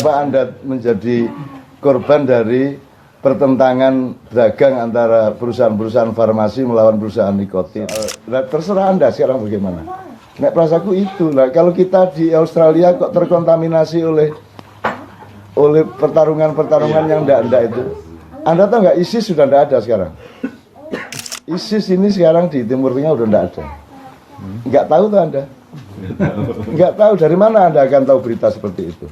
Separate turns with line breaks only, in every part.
Kenapa Anda menjadi korban dari pertentangan dagang antara perusahaan-perusahaan farmasi melawan perusahaan nikotin? Terserah Anda sekarang bagaimana. Nek perasaku itu lah, kalau kita di Australia kok terkontaminasi oleh pertarungan yang enggak itu. Anda tahu nggak, ISIS sudah enggak ada sekarang. ISIS ini sekarang di Timur Tengah udah enggak ada. Enggak tahu tuh Anda. Enggak tahu, dari mana Anda akan tahu berita seperti itu.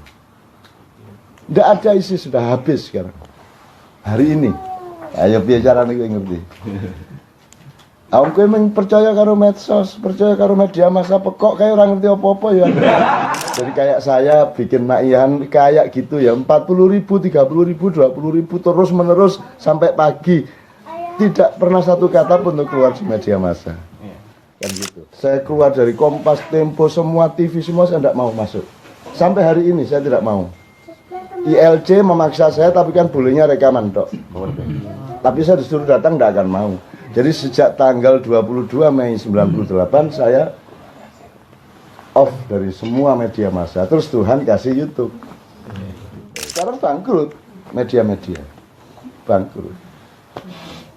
Enggak ada, ISIS sudah habis sekarang. Hari ini. Ayo bicara nih, ngerti. Aku percaya karo medsos, percaya karo media massa, kok kayak orang ngerti apa-apa ya. Jadi kayak saya bikin makian kayak gitu ya, 40.000, 30.000, 20.000 terus menerus sampai pagi. Tidak pernah satu kata pun untuk keluar di media massa. Kan gitu. Saya keluar dari Kompas, Tempo, semua TV semua saya tidak mau masuk. Sampai hari ini saya tidak mau. ILC memaksa saya, tapi kan bolehnya rekaman tok. Tapi saya disuruh datang tidak akan mau. Jadi sejak tanggal 22 Mei 98 saya off dari semua media massa. Terus Tuhan kasih YouTube. Sekarang bangkrut media-media. Bangkrut.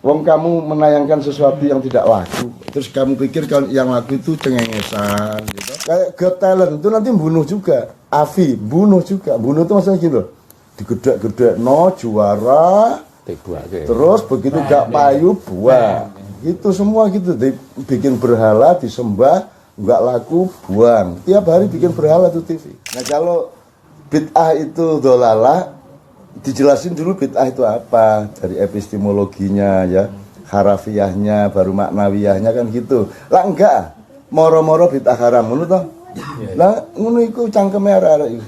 Wong kamu menayangkan sesuatu yang tidak laku, terus kamu pikir kalau yang laku itu cengengesan gitu. Kayak Got Talent itu nanti bunuh juga. Avi bunuh juga. Bunuh itu maksudnya gitu. Digedek-gedek no juara. Terus begitu gak payu buang. Itu semua gitu, bikin berhala disembah, nggak laku buang. Tiap hari bikin berhala tuh TV. Nah kalau bid'ah itu dolalah, dijelasin dulu bid'ah itu apa, dari epistemologinya ya, harafiahnya, baru maknawiyahnya kan gitu. Lah enggak, moro-moro bid'ah haram ngono toh. Lah ngono iku cangkeme arek-arek iku.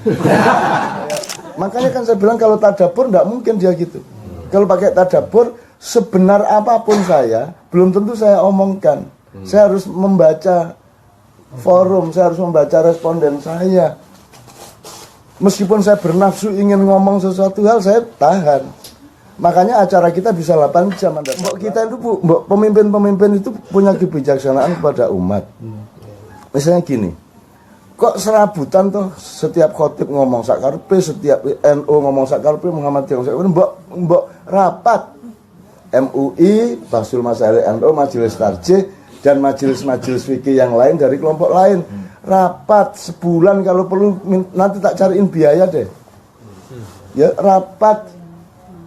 Makanya kan saya bilang kalau tadabbur enggak mungkin dia gitu. Kalau pakai tadabbur, sebenar apapun saya, belum tentu saya omongkan. Saya harus membaca forum, saya harus membaca responden saya. Meskipun saya bernafsu ingin ngomong sesuatu hal, saya tahan. Makanya acara kita bisa 8 jam. Mbok kita itu, mbok pemimpin-pemimpin itu punya kebijaksanaan kepada umat. Misalnya gini, kok serabutan toh setiap khotib ngomong sakarpe, setiap NU ngomong sakarpe, Muhammadiyah ngomong sakarpe, mbok rapat MUI, Basul Masail NU, Majelis Tarjih dan majelis-majelis fikih yang lain dari kelompok lain rapat sebulan kalau perlu, nanti tak cariin biaya deh ya, rapat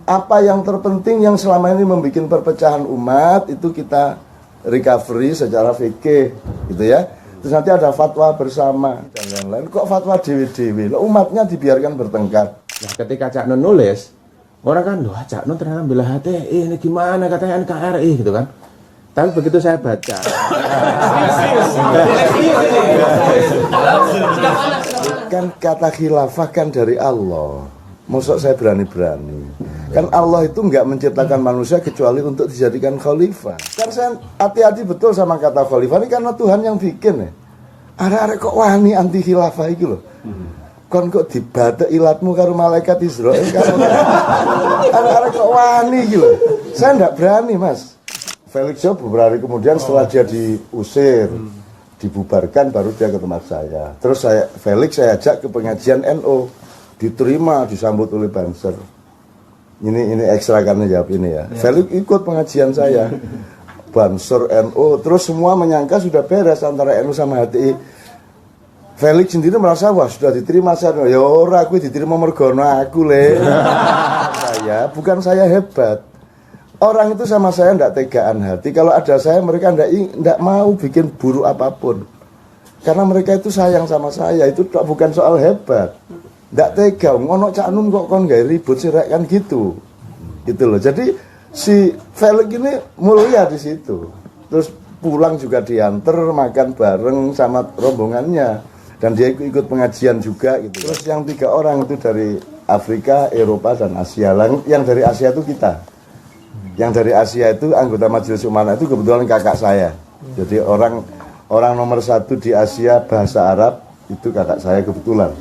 apa yang terpenting yang selama ini membuat perpecahan umat itu kita recovery secara fikih gitu ya. Terus nanti ada fatwa bersama dan lain-lain. Kok fatwa dewi-dewi? Umatnya dibiarkan bertengkar.
Nah, ketika Cak Nun nulis, orang kan, loh Cak Nun ternyata bela HTI, ini gimana katanya NKRI gitu kan. Tapi begitu saya baca,
kan kata khilafah kan dari Allah. Maksud saya berani-berani. Kan Allah itu enggak menciptakan manusia kecuali untuk dijadikan khalifah. Kan saya hati-hati betul sama kata khalifah ini karena Tuhan yang bikin ya. Ada kok wani anti khilafah itu loh. Kon kok dibata ilatmu karo malaikat Israel kan. Ada kok wani gitu loh. Saya enggak berani mas. Felix Job beberapa hari kemudian setelah dia diusir, dibubarkan baru dia ke tempat saya. Terus Felix saya ajak ke pengajian NU. Diterima, disambut oleh Banser. Ini ekstra karena jawab ini ya. Felix ikut pengajian saya. Banser NU, terus semua menyangka sudah beres antara NU sama HTI. Felix sendiri merasa wah sudah diterima saya. Ya ora aku diterima mergono aku le. Bukan saya hebat. Orang itu sama saya ndak tegaan hati. Kalau ada saya mereka ndak mau bikin buruk apapun. Karena mereka itu sayang sama saya. Itu bukan soal hebat. Ndak tega, ngono Cak Nun kok kon gak ribut sih rek kan gitu. Gitu loh. Jadi si Felix ini mulia di situ. Terus pulang juga diantar makan bareng sama rombongannya dan dia ikut pengajian juga gitu. Terus yang 3 orang itu dari Afrika, Eropa dan Asia. Yang dari Asia itu kita. Yang dari Asia itu anggota Majelis Umana itu kebetulan kakak saya. Jadi orang nomor 1 di Asia bahasa Arab itu kakak saya kebetulan.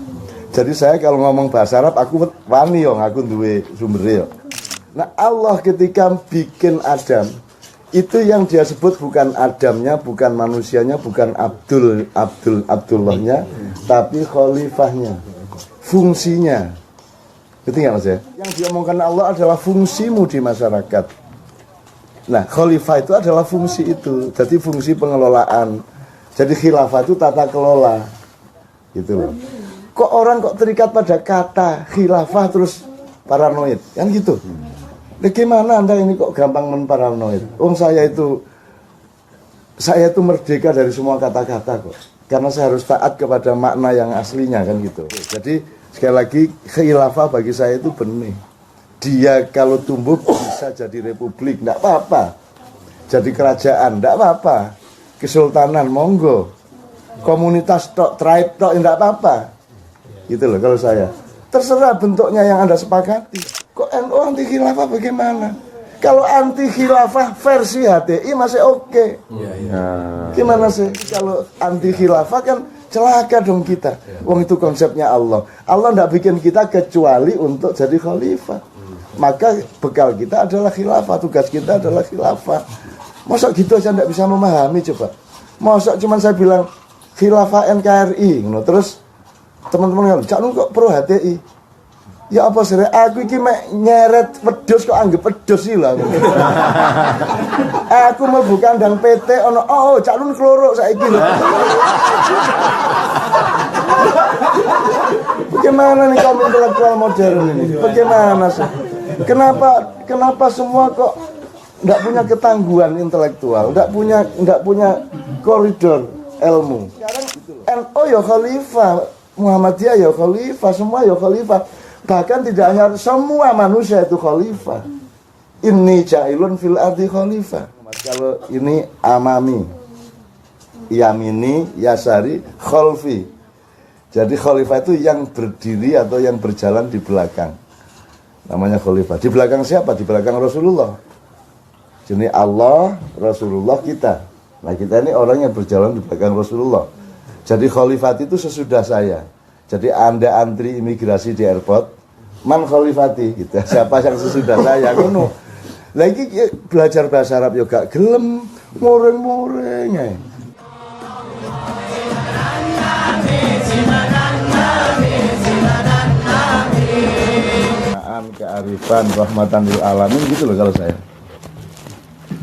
Jadi saya kalau ngomong bahasa Arab aku wani yo aku duwe sumber yo. Nah Allah ketika bikin Adam itu yang dia sebut bukan Adamnya, bukan manusianya, bukan Abdullahnya, tapi khalifahnya. Fungsinya Ngerti nggak Mas ya? Yang diomongkan Allah adalah fungsimu di masyarakat. Nah, khalifah itu adalah fungsi itu. Jadi fungsi pengelolaan. Jadi khilafah itu tata kelola. Gitu loh. Kok orang kok terikat pada kata khilafah terus paranoid? Kan gitu. Bagaimana Anda ini kok gampang menparanoid? Saya itu merdeka dari semua kata-kata kok. Karena saya harus taat kepada makna yang aslinya kan gitu. Jadi sekali lagi khilafah bagi saya itu benih. Dia kalau tumbuh bisa jadi republik, enggak apa-apa. Jadi kerajaan, enggak apa-apa. Kesultanan, monggo. Komunitas tok, tribe tok, enggak apa-apa. Gitu loh kalau saya. Terserah bentuknya yang Anda sepakati. Kok NU anti khilafah bagaimana? Kalau anti khilafah versi HTI masih oke. Gimana sih? Kalau anti khilafah kan celaka dong kita. Wong itu konsepnya Allah. Allah enggak bikin kita kecuali untuk jadi khalifah. Maka bekal kita adalah khilafah, tugas kita adalah khilafah. Masa gitu aja enggak bisa memahami coba. Masa cuma saya bilang khilafah NKRI, terus teman-teman ngomong, "Cak Nun kok pro HTI?" Ya apa sih? Aku iki mek nyeret wedhus kok anggap wedhus sih lah. Aku mlebu kandang PT ono Cak Nun kloro saiki lho. Bagaimana nih kaum intelektual modern ini? Bagaimana sih? Kenapa semua kok enggak punya ketangguhan intelektual, enggak punya koridor ilmu. Sekarang NU ya khalifah, Muhammadiyah ya khalifah, semua ya khalifah. Bahkan tidak hanya semua manusia itu khalifah. Inni ja'ilun fil ardi khalifah. Kalau ini amami, yamini, yasari, khalfi. Jadi khalifah itu yang berdiri atau yang berjalan di belakang. Namanya khalifah. Di belakang siapa? Di belakang Rasulullah. Jadi Allah, Rasulullah, kita. Nah kita ini orang yang berjalan di belakang Rasulullah. Jadi khalifat itu sesudah saya. Jadi Anda antri imigrasi di airport, man khalifati gitu. Siapa yang sesudah saya ngono. Lagi belajar bahasa Arab yo gak gelem, moreng-moreng ae. Kearifan rahmatan lil alamin gitu loh kalau saya.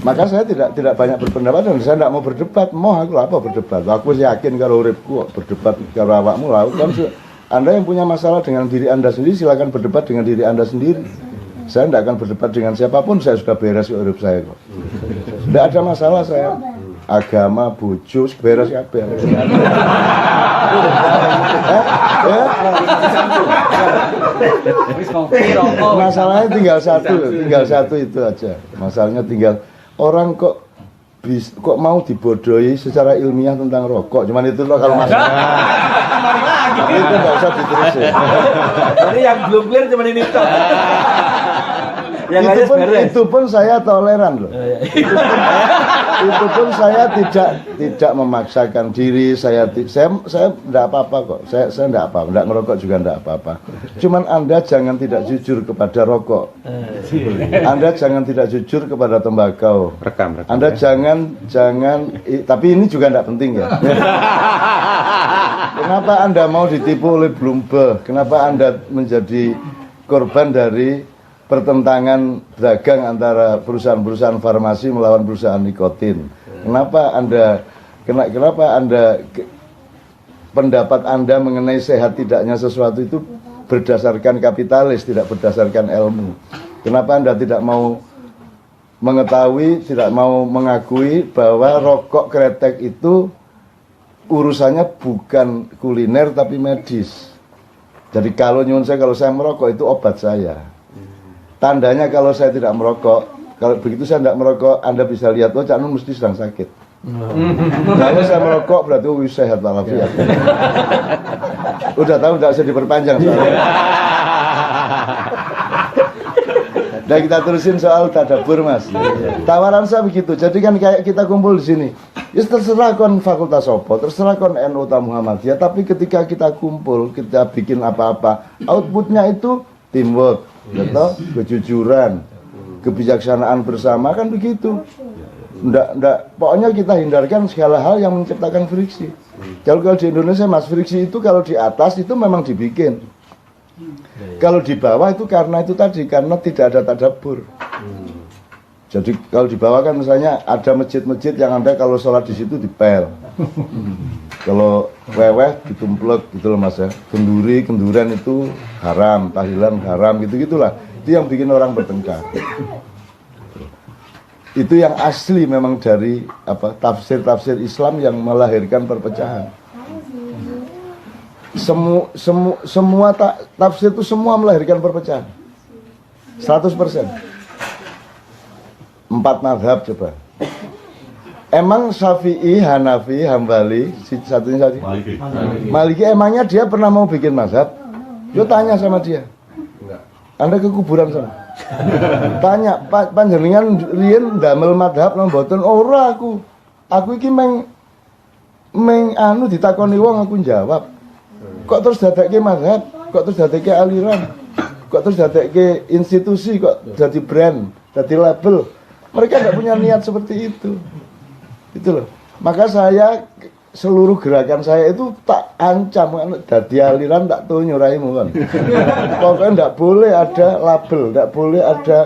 Maka saya tidak banyak berpendapat dan saya tidak mau berdebat. Mau aku apa berdebat? Aku yakin kalau uripku berdebat karo awakmu lah. Anda yang punya masalah dengan diri Anda sendiri silakan berdebat dengan diri Anda sendiri. Saya tidak akan berdebat dengan siapapun, saya sudah beres urip saya kok. Tidak ada masalah saya. Agama, bojo, beres kabeh. Masalahnya tinggal satu itu aja. Masalahnya tinggal orang kok mau dibodohi secara ilmiah tentang rokok. Cuman itu loh kalau masalah. Tapi itu nggak usah diterusin.
Jadi yang belum clear cuma ini toh.
Itu pun saya toleran loh. Itu pun saya tidak memaksakan diri. Saya tidak apa-apa kok. Saya tidak apa, tidak ngerokok juga tidak apa-apa. Cuman Anda jangan tidak jujur kepada rokok. Anda jangan tidak jujur kepada tembakau.
Rekam.
Anda jangan. Tapi ini juga tidak penting ya. Kenapa Anda mau ditipu oleh Bloomberg? Kenapa Anda menjadi korban dari pertentangan dagang antara perusahaan-perusahaan farmasi melawan perusahaan nikotin? Kenapa Anda pendapat Anda mengenai sehat tidaknya sesuatu itu berdasarkan kapitalis, tidak berdasarkan ilmu? Kenapa Anda tidak mau mengetahui, tidak mau mengakui bahwa rokok kretek itu urusannya bukan kuliner tapi medis? Jadi kalau saya merokok itu obat saya. Tandanya kalau saya tidak merokok, kalau begitu saya tidak merokok, Anda bisa lihat, Cak Nun mesti sedang sakit. Kalau saya merokok berarti sehat walafiat. Udah tahu, tidak usah diperpanjang soalnya. Dan kita terusin soal tadabbur, Mas. Tawaran saya begitu. Jadi kan kayak kita kumpul di sini. Ya terserah kon fakultas opo, terserah kon NU atau Muhammadiyah, tapi ketika kita kumpul, kita bikin apa-apa, outputnya itu teamwork. Betul, kejujuran, kebijaksanaan bersama kan begitu. Pokoknya kita hindarkan segala hal yang menciptakan friksi. Kalau di Indonesia Mas, friksi itu kalau di atas itu memang dibikin. Kalau di bawah itu karena itu tadi, karena tidak ada tadabbur. Jadi kalau di bawah kan misalnya ada masjid-masjid yang ada kalau sholat di situ dipel. Kalau weweh ditumplek gitu loh Mas ya. Kenduran itu haram, tahlilan haram gitu-gitulah. Itu yang bikin orang bertengkar. Itu yang asli memang dari tafsir-tafsir Islam yang melahirkan perpecahan. Semua tafsir itu semua melahirkan perpecahan. 100%. 4 mazhab coba. Emang Syafi'i, Hanafi, Hambali, satunya tadi Maliki, emangnya dia pernah mau bikin mazhab? Yo tanya sama dia. Anda ke kuburan sana. Tanya, panjenengan riyen ndamel mazhab nang mboten? Ora aku. Aku iki meng ditakoni wong aku jawab. Kok terus dadekke mazhab? Kok terus dadekke aliran? Kok terus dadekke institusi? Kok jadi brand, jadi label? Mereka tidak punya niat seperti itu. Itu loh. Maka saya seluruh gerakan saya itu tak ancam dadi aliran tak tahu nyuraimu kan. Pokoknya tidak boleh ada label, tidak boleh ada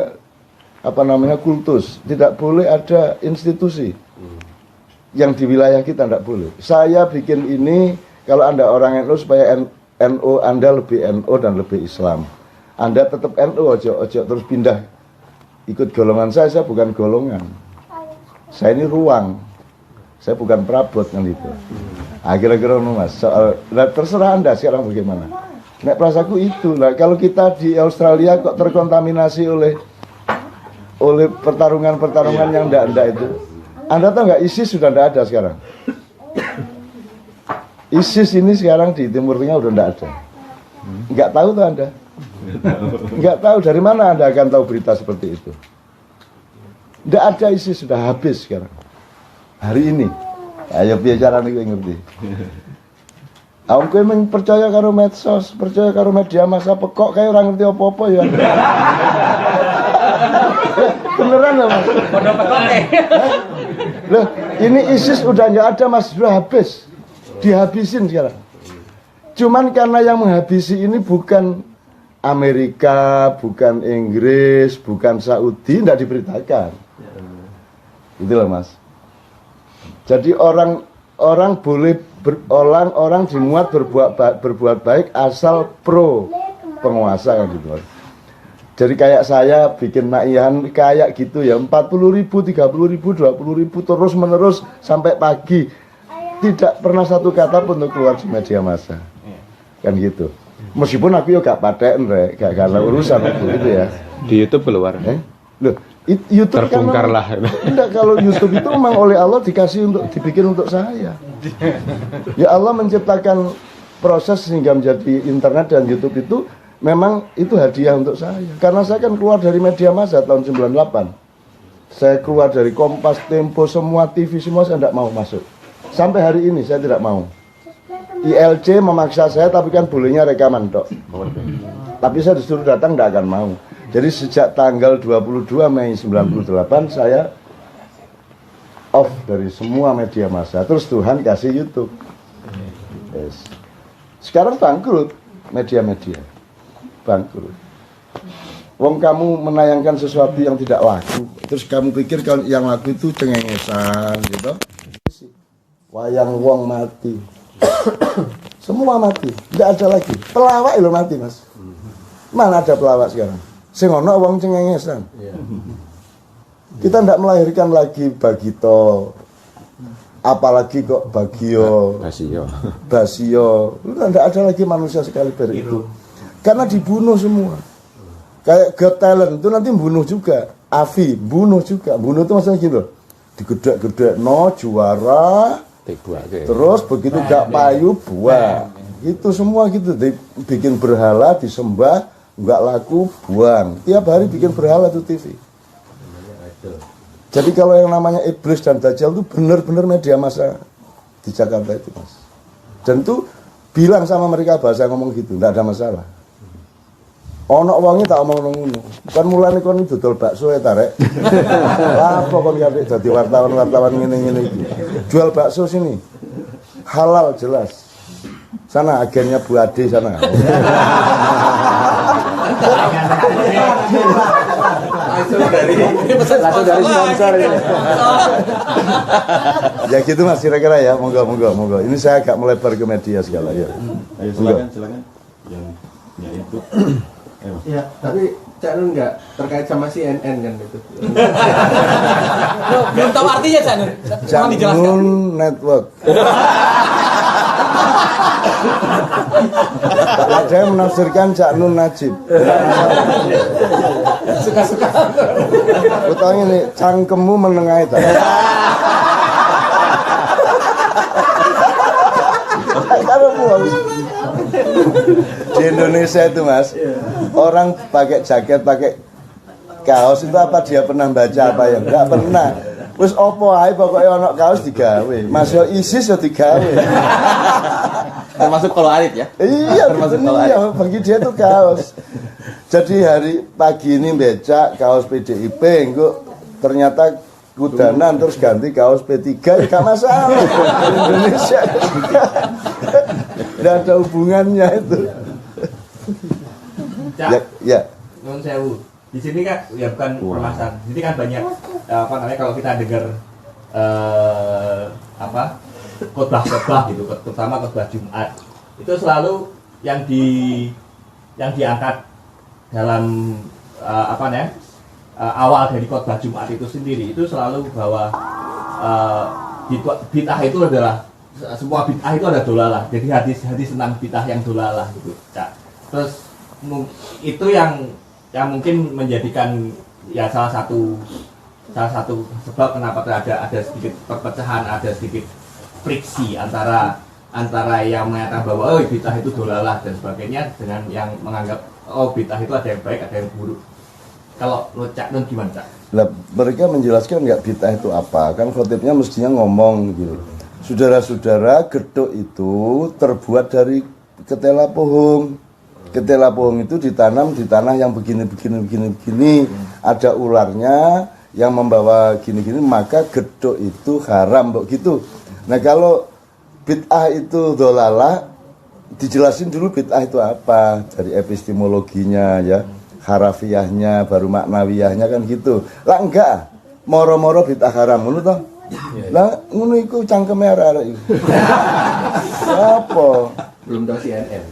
kultus, tidak boleh ada institusi yang di wilayah kita tidak boleh. Saya bikin ini kalau Anda orang NU supaya NU Anda lebih NU dan lebih Islam. Anda tetap NU ojo terus pindah ikut golongan saya bukan golongan. Saya ini ruang. Saya bukan perabot kan itu. Kira-kira Mas, soal terserah Anda sekarang bagaimana. Nek perasaku itu. Nah, kalau kita di Australia kok terkontaminasi oleh pertarungan yang enggak itu. Anda tahu nggak ISIS sudah enggak ada sekarang. ISIS ini sekarang di Timur Tengah udah enggak ada. Enggak tahu tuh Anda. Enggak tahu dari mana Anda akan tahu berita seperti itu. Enggak ada ISIS, sudah habis sekarang. Hari ini. Ayo piye carane kowe ngerti. Aku kowe percaya karo medsos, percaya karo media massa pekok kayak orang ngerti apa-apa ya. Beneran loh Mas.
Padha pekok.
Loh, ini ISIS udah enggak ada Mas, sudah habis. Dihabisin sekarang. Cuman karena yang menghabisi ini bukan Amerika, bukan Inggris, bukan Saudi, tidak diberitakan. Itu loh Mas. Jadi orang boleh orang dimuat berbuat baik asal pro penguasa kan gitu. Jadi kayak saya bikin maian kayak gitu ya 40.000, 30.000, 20.000 terus menerus sampai pagi. Tidak pernah satu kata pun untuk keluar di media massa. Kan gitu. Meskipun aku juga gak paten gak karena urusan aku gitu ya.
Di YouTube keluar.
Loh, YouTube
terbongkar
kan
lah.
Enggak, kalau YouTube itu memang oleh Allah dibikin untuk saya. Ya Allah menciptakan proses sehingga menjadi internet dan YouTube itu memang itu hadiah untuk saya. Karena saya kan keluar dari media massa tahun 98. Saya keluar dari Kompas, Tempo, semua TV semua saya tidak mau masuk. Sampai hari ini saya tidak mau. ILC memaksa saya tapi kan bolehnya rekaman tok. Tapi saya disuruh datang tidak akan mau. Jadi sejak tanggal 22 Mei 98 saya off dari semua media massa. Terus Tuhan kasih YouTube. Yes. Sekarang bangkrut media-media. Bangkrut. Wong kamu menayangkan sesuatu yang tidak laku, terus kamu pikir kalau yang laku itu cengengesan gitu. Wayang wong mati. Semua mati, tidak ada lagi. Pelawak itu mati Mas. Mana ada pelawak sekarang? Sing ono wong cengengesan. Kita tidak melahirkan lagi Bagito. Apalagi kok Bagio. Basio. Tidak ada lagi manusia sekali itu. Karena dibunuh semua. Kayak Got Talent itu nanti bunuh juga. Avi bunuh juga. Bunuh itu maksudnya gitu. Digedek-gedek juara. Terus begitu gak payu buang. Itu semua gitu. Bikin berhala disembah, nggak laku buang. Tiap hari bikin berhala tuh TV. Jadi kalau yang namanya iblis dan dajjal itu benar-benar media massa di Jakarta itu Mas. Dan itu bilang sama mereka bahasa ngomong gitu, nggak ada masalah. Ono wonge tak omong ngono. Kan mulane kon dodol bakso ya tarek. Lah apa kon kabeh dadi wartawan ngene-ngene iki. Jual bakso sini. Halal jelas. Sana agennya Bu Ade sana.
Langsung dari sponsor ya.
Ya gitu Mas kira-kira ya, monggo. Ini saya agak melebar ke media segala ya.
Ayo silakan. Yang itu.
Ya, tapi Cak Nun nggak terkait sama CNN kan itu.
Belum tahu artinya Cak Nun. Tolong dijelaskan.
Nun Network. Ada yang menafsirkan Cak Nun Najib.
Suka-suka.
Utangnya nih, cangkemmu menengah itu. Di Indonesia itu Mas, orang pakai jaket, pakai kaos itu apa dia pernah baca apa ya? Enggak pernah. Terus opo ae pokoknya ono kaos digawe. Mas yo ISIS yo digawe.
Termasuk kalau arit ya.
Iya,
Termasuk
betul,
kalau
iya, bagi dia itu kaos. Jadi hari pagi ini becak kaos PDIP, engko ternyata kudanan terus ganti kaos P3, ya gak masalah. Indonesia tidak ada hubungannya itu.
Cak,
Ya.
Nun sewu. Di sini kan ya bukan permasalahan. Di sini kan banyak apa namanya kalau kita dengar khotbah gitu, terutama khotbah Jumat. Itu selalu yang diangkat dalam awal dari khotbah Jumat itu sendiri itu selalu bahwa bid'ah itu adalah semua bid'ah itu ada dolalah. Jadi hadis tentang bid'ah yang dolalah gitu. Cak. Terus itu yang mungkin menjadikan ya salah satu sebab kenapa ada sedikit perpecahan, ada sedikit friksi antara yang mengatakan bahwa bid'ah itu dolalah dan sebagainya dengan yang menganggap bid'ah itu ada yang baik, ada yang buruk. Kalau lo Cak Nun gimana Cak?
Nah, mereka menjelaskan nggak bid'ah itu apa? Kan khotibnya mestinya ngomong gitu. Saudara-saudara, gedhok itu terbuat dari ketela pohon. Ketela pohon itu ditanam di tanah yang begini. Ada ularnya yang membawa gini-gini, maka gedhok itu haram, begitu. Nah, kalau bid'ah itu dolalah, dijelasin dulu bid'ah itu apa dari epistemologinya ya, harafiahnya, baru maknawiyahnya kan gitu. Lah enggak, moro-moro bid'ah haram ngono toh. Lah ngono iku cangkeme arek-arek iku. Apa?
Belum tahu CNN.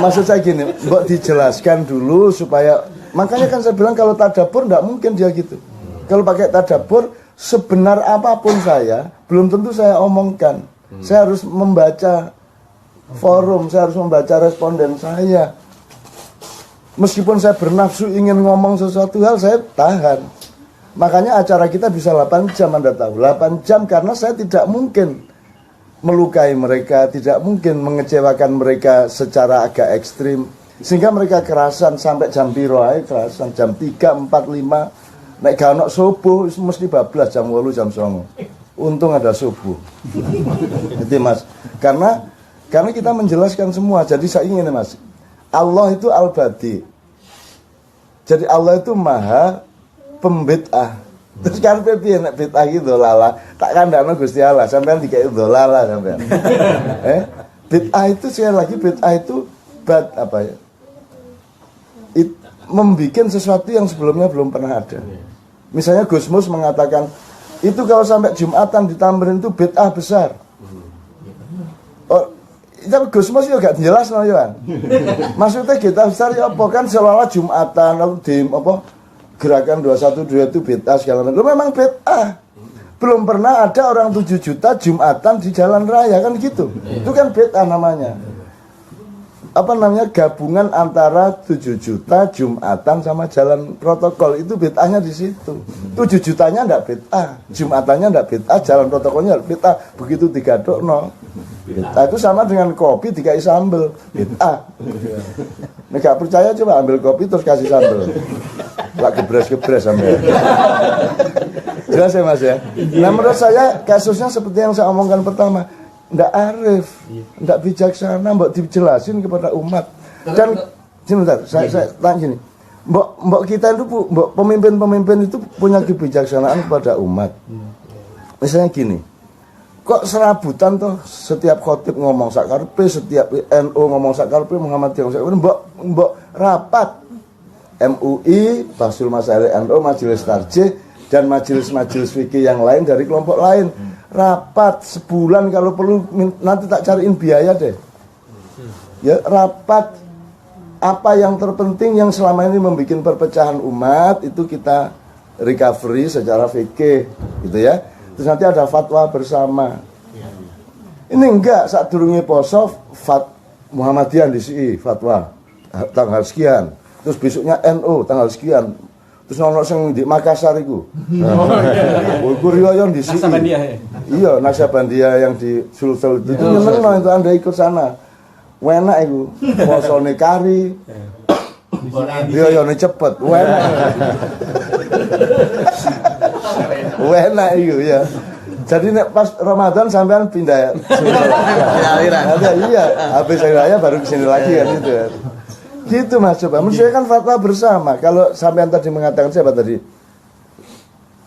Maksud saya gini, mbok dijelaskan dulu supaya, makanya kan saya bilang kalau tadabbur enggak mungkin dia gitu. Kalau pakai tadabbur, sebenar apapun saya, belum tentu saya omongkan. Saya harus membaca forum, saya harus membaca responden saya. Meskipun saya bernafsu ingin ngomong sesuatu hal, saya tahan. Makanya acara kita bisa 8 jam, Anda tahu. 8 jam karena saya tidak mungkin melukai mereka, tidak mungkin mengecewakan mereka secara agak ekstrim. Sehingga mereka kerasan sampai jam piro ae kerasan, jam 3, 4, 5. Nek gak ono subuh mesti bablas jam 8, jam 9. Untung ada subuh. Itu Mas. Karena kita menjelaskan semua. Jadi saya ingin Mas, Allah itu al-badi. Jadi Allah itu maha pembid'ah. Terus kan piye nek bid'ah iki dolala, tak kandhane Gusti Allah, sampean dikek dolala sampean. Bid'ah itu sekali lagi bid'ah itu membikin sesuatu yang sebelumnya belum pernah ada. Misalnya Gus Mus mengatakan itu kalau sampai Jumatan ditambahin itu bid'ah besar. Tapi Gus Mus ya gak jelas no ya. Maksudnya kita besar ya apa kan seolah-olah Jumatan lalu di gerakan 212 itu bid'ah segala macam. Lu memang bid'ah. Belum pernah ada orang 7 juta Jumatan di jalan raya kan gitu. Itu kan bid'ah namanya. Gabungan antara 7 juta Jumatan sama jalan protokol, itu bid'ahnya di situ. 7 jutanya enggak bid'ah, Jumatannya enggak bid'ah, jalan protokolnya bid'ah. Begitu digadokno. Bid'ah itu sama dengan kopi dikai sambel, bid'ah. Nek gak percaya coba ambil kopi terus kasih sambel. Lah gebres-gebres sampai. Jelas ya Mas ya? Nah menurut saya kasusnya seperti yang saya omongkan pertama, ndak arif, ndak bijaksana, mbok dijelasin kepada umat. Dan sebentar, saya tanya gini, mbok kita itu, mbok pemimpin-pemimpin itu punya kebijaksanaan kepada umat. Misalnya gini, kok serabutan tuh setiap khotib ngomong sakarpe, setiap NU ngomong sakarpe, Muhammadiyah ngomong sakarpe, mbok rapat MUI, Basul Masail NU, Majelis Tarjih dan majelis-majelis fikih yang lain dari kelompok lain rapat sebulan kalau perlu, nanti tak cariin biaya deh ya, rapat apa yang terpenting yang selama ini membuat perpecahan umat itu kita recovery secara fikih gitu ya, terus nanti ada fatwa bersama. Ini enggak, saat durungi poso Muhammadiyah di sini fatwa tanggal sekian, terus besoknya NU tanggal sekian, terus ono sing di Makassar iku. Iku riyo di sini.
Naksabandia.
Iya, Naksabandia yang di Sulsel itu. Memang itu Anda ikut sana. Enak iku. Posone kari. Riyo cepet, enak. Enak iku ya. Jadi nek pas Ramadan sampean pindah. Iya, habis hari raya baru kesini lagi kan itu. Gitu Mas, coba. Menurut saya kan fatwa bersama. Kalau sampean tadi mengatakan siapa tadi?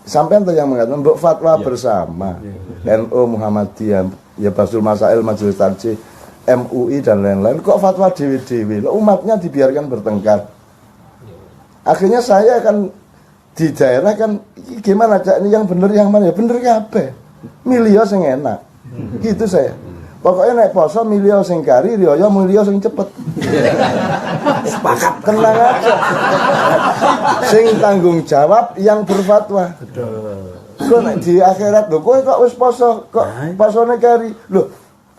Sampean tadi yang mengatakan fatwa bersama. NU, Muhammadiyah, ya Basul Masail, Majelis Tarjih, MUI dan lain-lain. Kok fatwa dewi-dewi? Umatnya dibiarkan bertengkar. Akhirnya saya kan di daerah kan gimana Cak, ini yang bener yang mana? Ya bener kabeh. Milih sing enak. Gitu saya. Pokoknya naik poso milih sing kari, riyo milih sing cepet. Sepakat, tenang aja. Sing tanggung jawab yang berfatwa. Kok di akhirat lho, kowe kok wis poso, kok posone kari. Lho,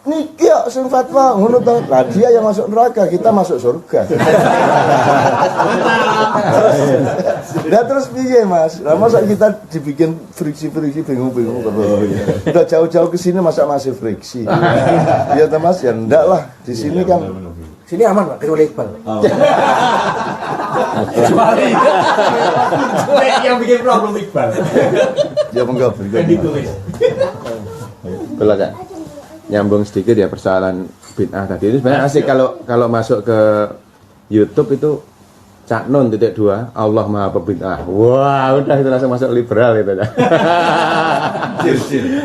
niki kok sing fatwa ngono to. Lah dia yang masuk neraka, kita masuk surga. Lah terus piye Mas? Lah masa kita dibikin friksi-friksi bingung-bingung terus. Udah jauh-jauh ke sini masa masih friksi. Iya toh Mas, ya enggak lah. Di sini kan
sini aman Pak, kecuali Iqbal.
Kecuali
yang bikin problem Iqbal.
ya monggo
Ditulis.
Betul Kak. Nyambung sedikit ya persoalan bid'ah tadi. Ini sebenarnya asik kalau masuk ke YouTube itu Cak Nun .2 Allah Maha Pembid'ah. Wah, udah itu langsung masuk liberal gitu ya.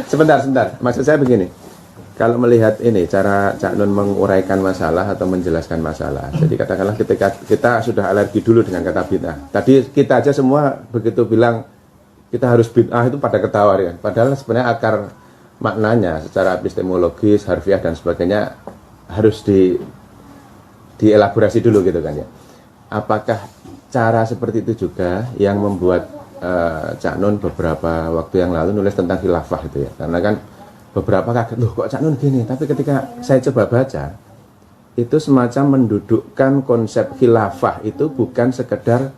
Sebentar. Maksud saya begini. Kalau melihat ini cara Cak Nun menguraikan masalah atau menjelaskan masalah. Jadi katakanlah ketika kita sudah alergi dulu dengan kata bid'ah. Tadi kita aja semua begitu bilang kita harus bid'ah itu pada ketawa kan. Padahal sebenarnya akar maknanya secara epistemologis, harfiah dan sebagainya harus dielaborasi dulu gitu kan ya. Apakah cara seperti itu juga yang membuat Cak Nun beberapa waktu yang lalu nulis tentang khilafah itu ya? Karena kan beberapa kaget, loh kok Cak Nun gini? Tapi ketika saya coba baca, itu semacam mendudukkan konsep khilafah itu bukan sekedar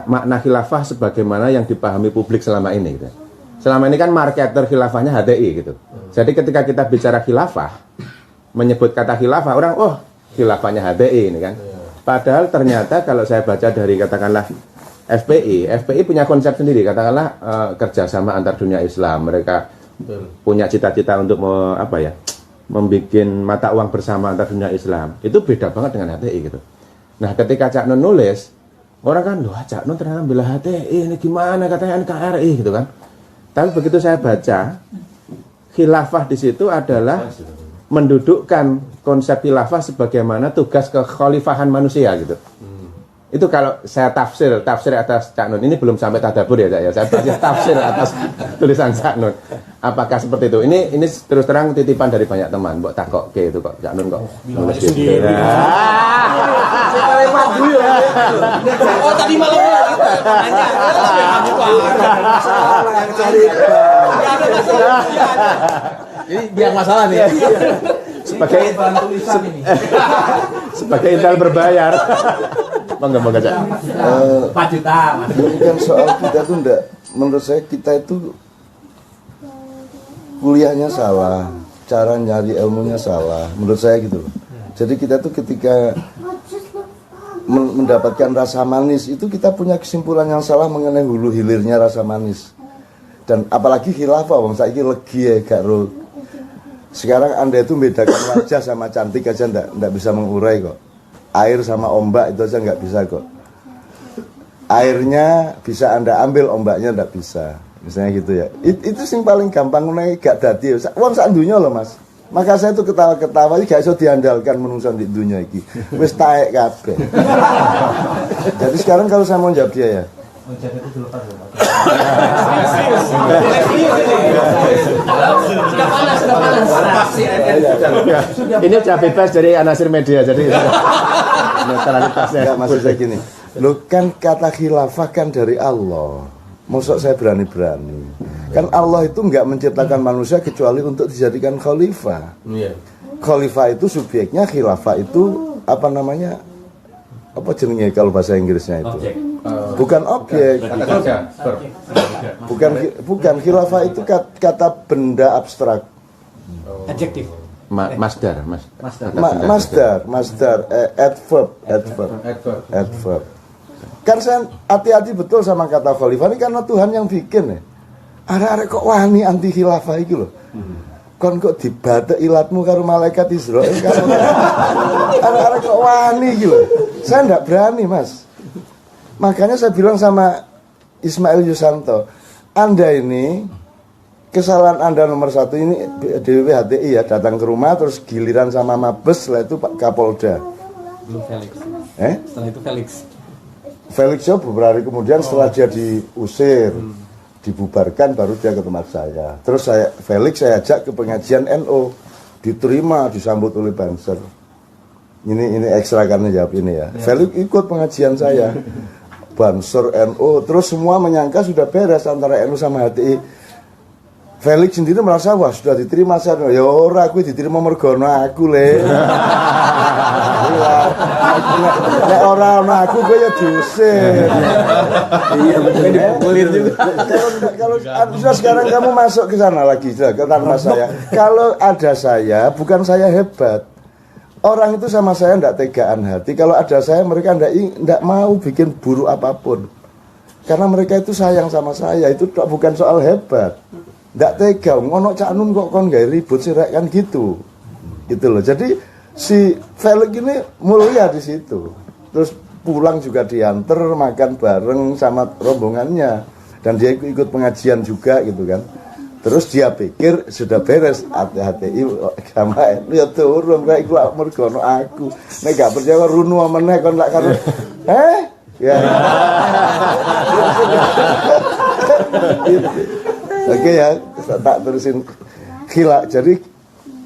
makna khilafah sebagaimana yang dipahami publik selama ini gitu. Selama ini kan marketer khilafahnya HTI gitu. Jadi ketika kita bicara khilafah, menyebut kata khilafah, orang khilafahnya HTI ini kan. Padahal ternyata kalau saya baca dari katakanlah FPI punya konsep sendiri, katakanlah kerjasama antar dunia Islam. Mereka punya cita-cita untuk membuat mata uang bersama antar dunia Islam. Itu beda banget dengan HTI gitu. Nah ketika Cak Nun nulis, orang kan, loh Cak Nun ternyata bela HTI, ini gimana katanya NKRI gitu kan. Tapi begitu saya baca, khilafah di situ adalah mendudukkan konsep khilafah sebagaimana tugas kekhalifahan manusia gitu. Itu kalau saya tafsir atas Cak Nun. Ini belum sampai tadabbur ya Cak ya. Saya baca tafsir atas tulisan Cak Nun. Apakah seperti itu? Ini terus terang titipan dari banyak teman. Mbok takok ke itu kok Cak Nun kok nulis sendiri.
Oh tadi malam kita nanya.
Jadi biar masalah nih.
Sebagai sebagai intel berbayar. Bangga Cak.
4 juta.
bukan soal kita tuh enggak. Menurut saya kita itu kuliahnya salah, cara nyari ilmunya salah. Menurut saya gitu loh. Jadi kita tuh ketika mendapatkan rasa manis itu kita punya kesimpulan yang salah mengenai hulu hilirnya rasa manis. Dan apalagi khilafah, wong saiki legi ya gak ro. Sekarang Anda itu membedakan wajah sama cantik aja ndak bisa mengurai kok. Air sama ombak itu aja nggak bisa kok. Airnya bisa Anda ambil, ombaknya ndak bisa. Misalnya gitu ya. Itu sing paling gampang nek gak dadi. Wong sak dunya lho, Mas. Maka saya tuh ketawa-ketawa iki gak iso diandalkan menungso di dunia iki. Wis taek kabeh. Jadi sekarang kalau saya mau jawab dia ya.
Sudah panas.
Ini sudah bebas dari anasir media, jadi netralitasnya.
Enggak, maksud saya gini. Loh kan kata khilafah kan dari Allah. Maksud saya berani-berani. Kan Allah itu enggak menciptakan manusia kecuali untuk dijadikan khalifah. Khalifah itu subjeknya, khilafah itu apa namanya? Apa jenenge kalau bahasa Inggrisnya itu? Bukan objek. Bukan khilafah itu kata benda abstrak.
Adjektif.
Masdar.
Adverb. Kan saya hati-hati betul sama kata khalifah ini karena Tuhan yang bikin ya. Arek-arek kok wani anti khilafah iki lho. Kon kok dibatek ilatmu karo malaikat Israel kan. Arek-arek kok wani iki lho. Saya enggak berani, Mas. Makanya saya bilang sama Ismail Yusanto, Anda ini kesalahan Anda nomor satu ini DWP HTI ya, datang ke rumah terus giliran sama Mabes, setelah itu Pak Kapolda.
Belum Felix. Setelah itu
Felix ya beberapa hari kemudian setelah dia diusir, dibubarkan baru dia ke tempat saya. Terus Felix saya ajak ke pengajian NO, diterima, disambut oleh Banser. Ini ekstra karena jawab ini ya. Felix ikut pengajian saya. Banser NO, terus semua menyangka sudah beres antara NO sama HTI. Felix sendiri merasa wah sudah diterima saya. Ya ora aku diterima mergo aku le. Nek ora ana aku kowe ya diusir.
Iya, mungkin dipukulin juga.
Kalau sekarang kamu masuk ke sana lagi ke tanpa saya. Kalau ada saya, bukan saya hebat. Orang itu sama saya ndak tegaan hati. Kalau ada saya mereka ndak mau bikin buruk apapun. Karena mereka itu sayang sama saya. Itu bukan soal hebat. Ndak tega, ngono Cak Nun kok kon gawe ribut sih rek kan gitu. Gitu loh. Jadi si Felix ini mulia di situ. Terus pulang juga diantar makan bareng sama rombongannya dan dia ikut pengajian juga gitu kan. Terus dia pikir sudah beres HTI agama ya turun kayak iku mergo ono aku. Nek gak percaya runu meneh kon lak karo ya. Oke ya, tak terusin khilaf. Jadi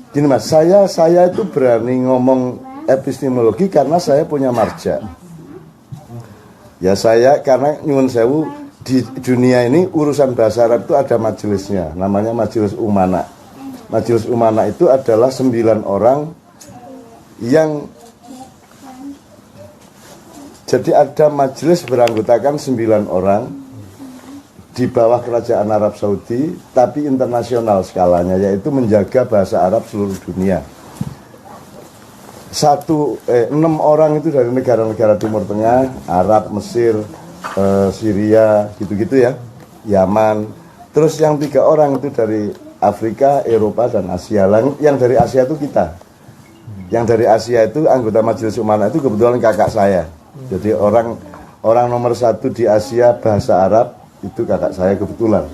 gini Mas, saya itu berani ngomong epistemologi karena saya punya marja. Ya saya karena nyuwun sewu di dunia ini urusan bahasa Arab itu ada majelisnya, namanya Majelis Umana. Majelis Umana itu adalah 9 orang yang jadi ada majelis beranggotakan 9 orang di bawah kerajaan Arab Saudi, tapi internasional skalanya, yaitu menjaga bahasa Arab seluruh dunia. 6 orang itu dari negara-negara Timur Tengah, Arab, Mesir, Syria, gitu-gitu ya, Yaman. Terus yang 3 orang itu dari Afrika, Eropa, dan Asia. Yang dari Asia itu kita. Yang dari Asia itu anggota Majelis Umana itu kebetulan kakak saya. Jadi orang nomor 1 di Asia bahasa Arab itu kakak saya kebetulan.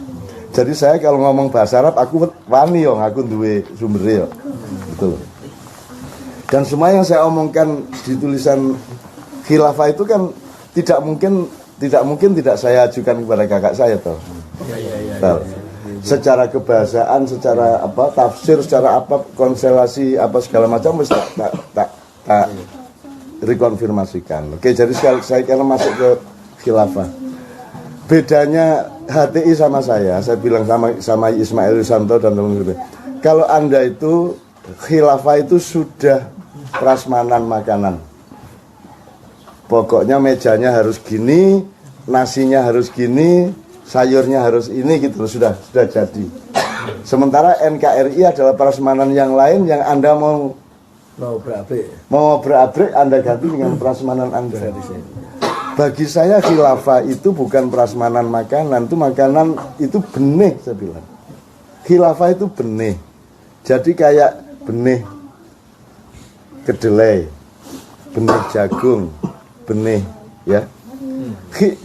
Jadi saya kalau ngomong bahasa Arab aku wani yo, aku duwe sumbernya yo. Betul. Dan semua yang saya omongkan di tulisan khilafah itu kan tidak mungkin tidak saya ajukan kepada kakak saya toh. Secara kebahasaan, secara apa tafsir, secara apa konstelasi apa segala macam mesti tak rekonfirmasikan. Oke, jadi saya karena masuk ke khilafah. Bedanya HTI sama saya bilang sama Ismail Yusanto dan teman-teman. Kalau Anda itu khilafah itu sudah prasmanan makanan. Pokoknya mejanya harus gini, nasinya harus gini, sayurnya harus ini gitu sudah jadi. Sementara NKRI adalah prasmanan yang lain yang Anda mau berabrik Anda ganti dengan prasmanan Anda. Bagi saya khilafah itu bukan prasmanan makanan, itu benih saya bilang. Khilafah itu benih. Jadi kayak benih kedelai, benih jagung, benih ya.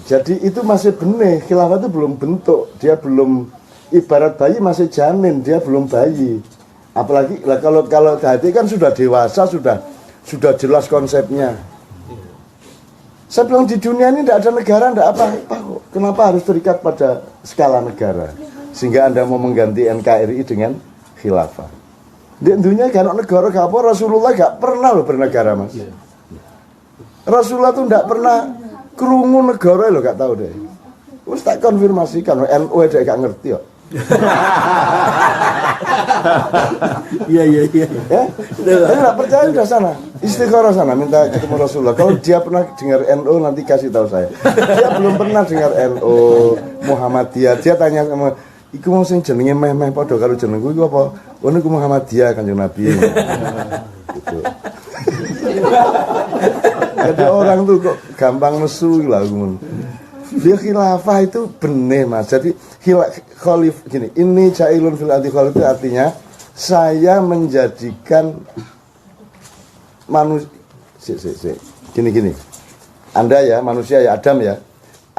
Jadi itu masih benih, khilafah itu belum bentuk, dia belum, ibarat bayi masih janin, dia belum bayi. Apalagi lah kalau hati kan sudah dewasa, sudah jelas konsepnya. Saya bilang di dunia ini tidak ada negara, tidak apa-apa kok. Kenapa harus terikat pada skala negara? Sehingga Anda mau mengganti NKRI dengan khilafah. Di dunia kan negara gak apa, Rasulullah gak pernah loh bernegara, Mas. Rasulullah tuh tidak pernah kerungu negara loh, gak tahu deh. Terus tak konfirmasikan, NU aja gak ngerti kok.
Iya.
Ya, saya nggak percaya udah sana, istikharah sana, minta ketemu Rasulullah. Kalau dia pernah dengar NU nanti kasih tahu saya. Dia belum pernah dengar NU, Muhammadiyah. Dia tanya sama, iku mau sing jenenge meh padha karo jenengku iku apa? Oh niku Muhammadiyah Kanjeng Nabi. Gitu. Ada orang tuh kok gampang nesu lah gumun. Dia khilafah itu benih, Mas. Jadi khalif gini, ini jailun fil ardi khalif itu artinya saya menjadikan manusia gini. Anda ya, manusia ya, Adam ya.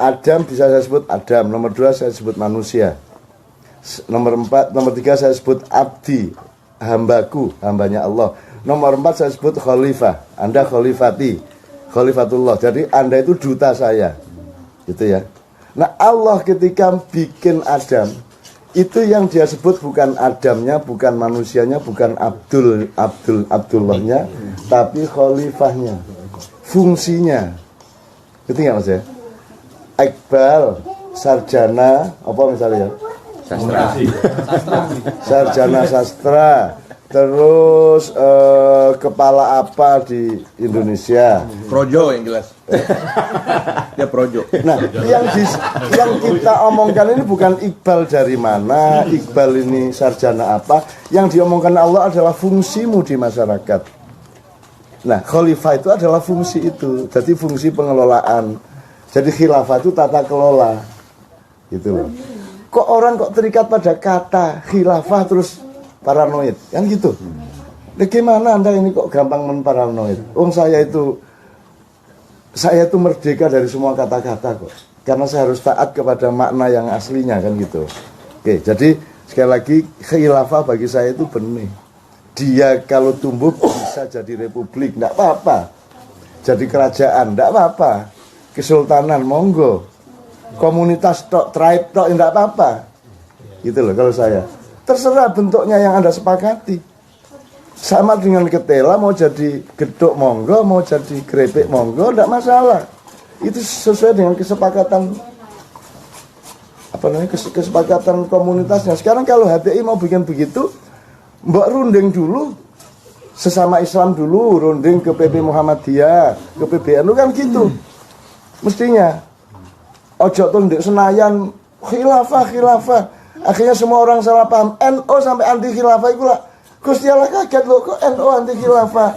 Adam bisa saya sebut Adam, nomor 2 saya sebut manusia. Nomor 3 saya sebut abdi, hambaku, hambanya Allah. Nomor 4 saya sebut khalifah. Anda khalifati, khalifatullah. Jadi Anda itu duta saya. Gitu ya. Nah, Allah ketika bikin Adam, itu yang dia sebut bukan Adamnya, bukan manusianya, bukan Abdullahnya, tapi khalifahnya, fungsinya. Gitu nggak Mas ya? Iqbal, sarjana, apa misalnya ya? Sarjana sastra, terus kepala apa di Indonesia?
Projo yang jelas. Dia projo.
Nah, yang kita omongkan ini bukan Iqbal dari mana, Iqbal ini sarjana apa. Yang diomongkan Allah adalah fungsimu di masyarakat. Nah, khalifah itu adalah fungsi itu. Jadi fungsi pengelolaan. Jadi khilafah itu tata kelola. Gitu loh. Kok orang kok terikat pada kata khilafah terus paranoid? Kan gitu. Bagaimana Anda ini kok gampang menparanoid? Saya itu merdeka dari semua kata-kata kok. Karena saya harus taat kepada makna yang aslinya kan gitu. Oke, jadi sekali lagi khilafah bagi saya itu benih. Dia kalau tumbuh bisa jadi republik, enggak apa-apa. Jadi kerajaan, enggak apa-apa. Kesultanan, monggo. Komunitas tok, tribe tok, enggak apa-apa. Gitu loh kalau saya. Terserah bentuknya yang Anda sepakati. Sama dengan ketela, mau jadi gedok monggo, mau jadi keripik monggo, enggak masalah. Itu sesuai dengan kesepakatan kesepakatan komunitasnya. Sekarang kalau HTI mau bikin begitu, mbak runding dulu sesama Islam dulu, runding ke PP Muhammadiyah, ke PBNU kan gitu. Mestinya ojo tuh ndek Senayan khilafah. Akhirnya semua orang salah paham. NU sampai anti khilafah itu lah. Gusti Allah kaget loh, kok NU anti khilafah?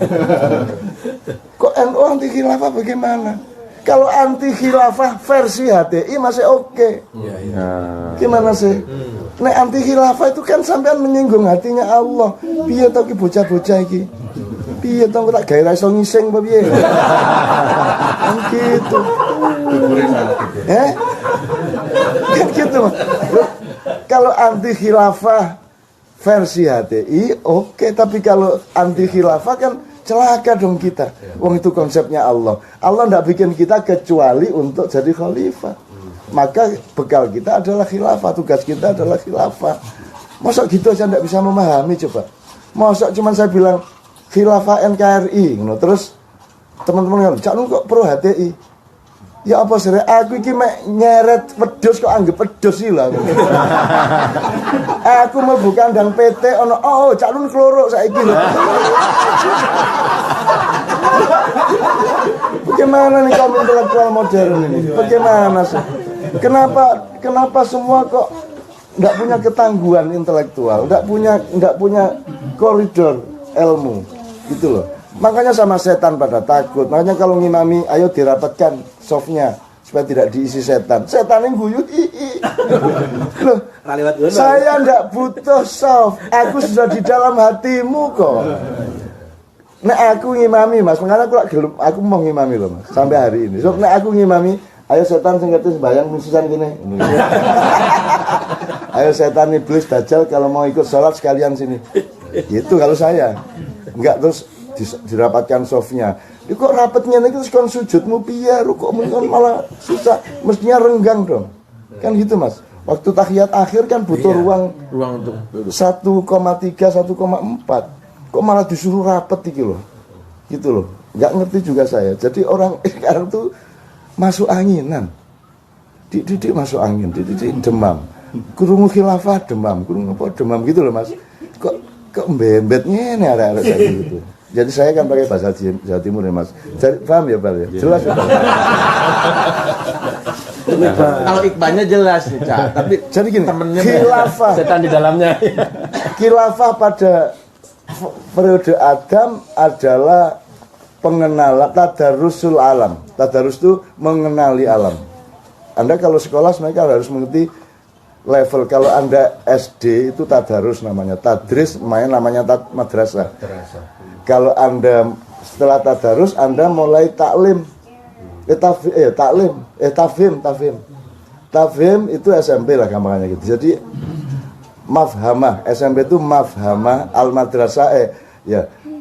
Kok NU anti khilafah bagaimana? Kalau anti khilafah versi HTI masih oke. Gimana sih? Nek anti khilafah itu kan sampean menyinggung hatinya Allah. Piye to ki bocah-bocah iki? Piye to tak gawe ra iso ngising apa piye? Kan gitu. Kan gitu. Kalau anti khilafah versi HTI oke, tapi kalau anti khilafah kan celaka dong kita. Wong itu konsepnya Allah. Allah tidak bikin kita kecuali untuk jadi khalifah. Maka bekal kita adalah khilafah, tugas kita adalah khilafah. Masa gitu aja tidak bisa memahami coba. Masa cuma saya bilang khilafah NKRI, terus teman-teman bilang, "Cak Nun kok pro HTI?" Ya apa sih? Aku iki mek nyeret wedhus kok anggap wedhus sih lah. Aku mlebu kandang PT ono Cak Nun kloro saiki lho. Bagaimana nih kaum intelektual modern ini? Bagaimana sih? Kenapa semua kok enggak punya ketangguhan intelektual, enggak punya koridor ilmu gitu loh. Makanya sama setan pada takut. Makanya kalau ngimami, ayo dirapatkan softnya supaya tidak diisi setan. Setan yang guyu, loh, saya ndak butuh soft. Aku sudah di dalam hatimu kok. Nek aku ngimami Mas, makanya aku mau ngimami loh Mas sampai hari ini. So nek aku ngimami, Ayo setan sing ngerti sembahyang musisan gini. Ayo setan iblis dajjal kalau mau ikut sholat sekalian sini. Gitu kalau saya. Enggak terus dirapatkan softnya. Kok rapatnya nih terus kon sujudmu piye, rukukmu kon malah susah. Mestinya renggang dong. Kan gitu Mas. Waktu tahiyat akhir kan butuh ruang
Ruang untuk
1,3 1,4. Kok malah disuruh rapet iki loh. Gitu loh. Enggak ngerti juga saya. Jadi orang sekarang tuh masuk anginan. Didik masuk angin, didik demam. Krungu khilafah demam, krungu apa demam gitu loh Mas. Kok mbembet ngene arek-arek kayak gitu. Jadi saya kan pakai bahasa Jawa Timur ya Mas. Jadi, paham ya Pak ya? Jelas ya.
Kalau ikbannya jelas nih, Cak. Tapi
Jadi gini,
temennya
khilafah.
setan di dalamnya.
Khilafah pada periode Adam adalah pengenalan tadarusul alam. Tadarus itu mengenali alam. Anda kalau sekolah mereka harus mengerti level. Kalau Anda SD itu tadarus namanya, tadris main namanya madrasah. Kalau Anda setelah tadarus Anda mulai taklim. Tafhim itu SMP lah gampangnya gitu. Jadi mafhamah, SMP itu mafhamah, al-madrasah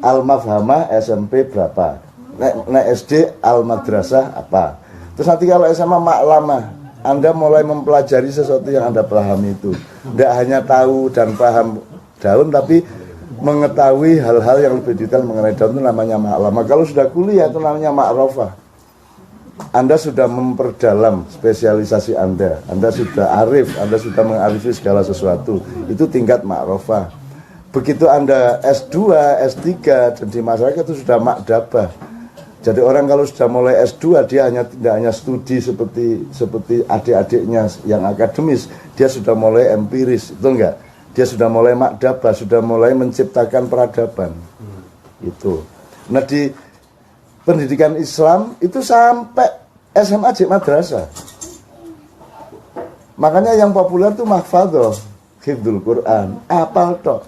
al-mafhamah SMP berapa. Nek SD al-madrasah apa. Terus nanti kalau SMA maklamah, Anda mulai mempelajari sesuatu yang Anda pahami itu. Tidak hanya tahu dan paham daun, tapi mengetahui hal-hal yang lebih detail mengenai daun itu namanya maklamah. Kalau sudah kuliah itu namanya ma'rofah. Anda sudah memperdalam spesialisasi Anda. Anda sudah arif, Anda sudah mengarifi segala sesuatu. Itu tingkat ma'rofah. Begitu Anda S2, S3 dan di masyarakat itu sudah makdabah. Jadi orang kalau sudah mulai S2 dia tidak hanya studi seperti adik-adiknya yang akademis, dia sudah mulai empiris, itu enggak? Dia sudah mulai makdabah, sudah mulai menciptakan peradaban. Itu. Nah di pendidikan Islam itu sampai SMA J madrasah. Makanya yang populer tuh mahfadhah, hifdzul Quran, apal tok.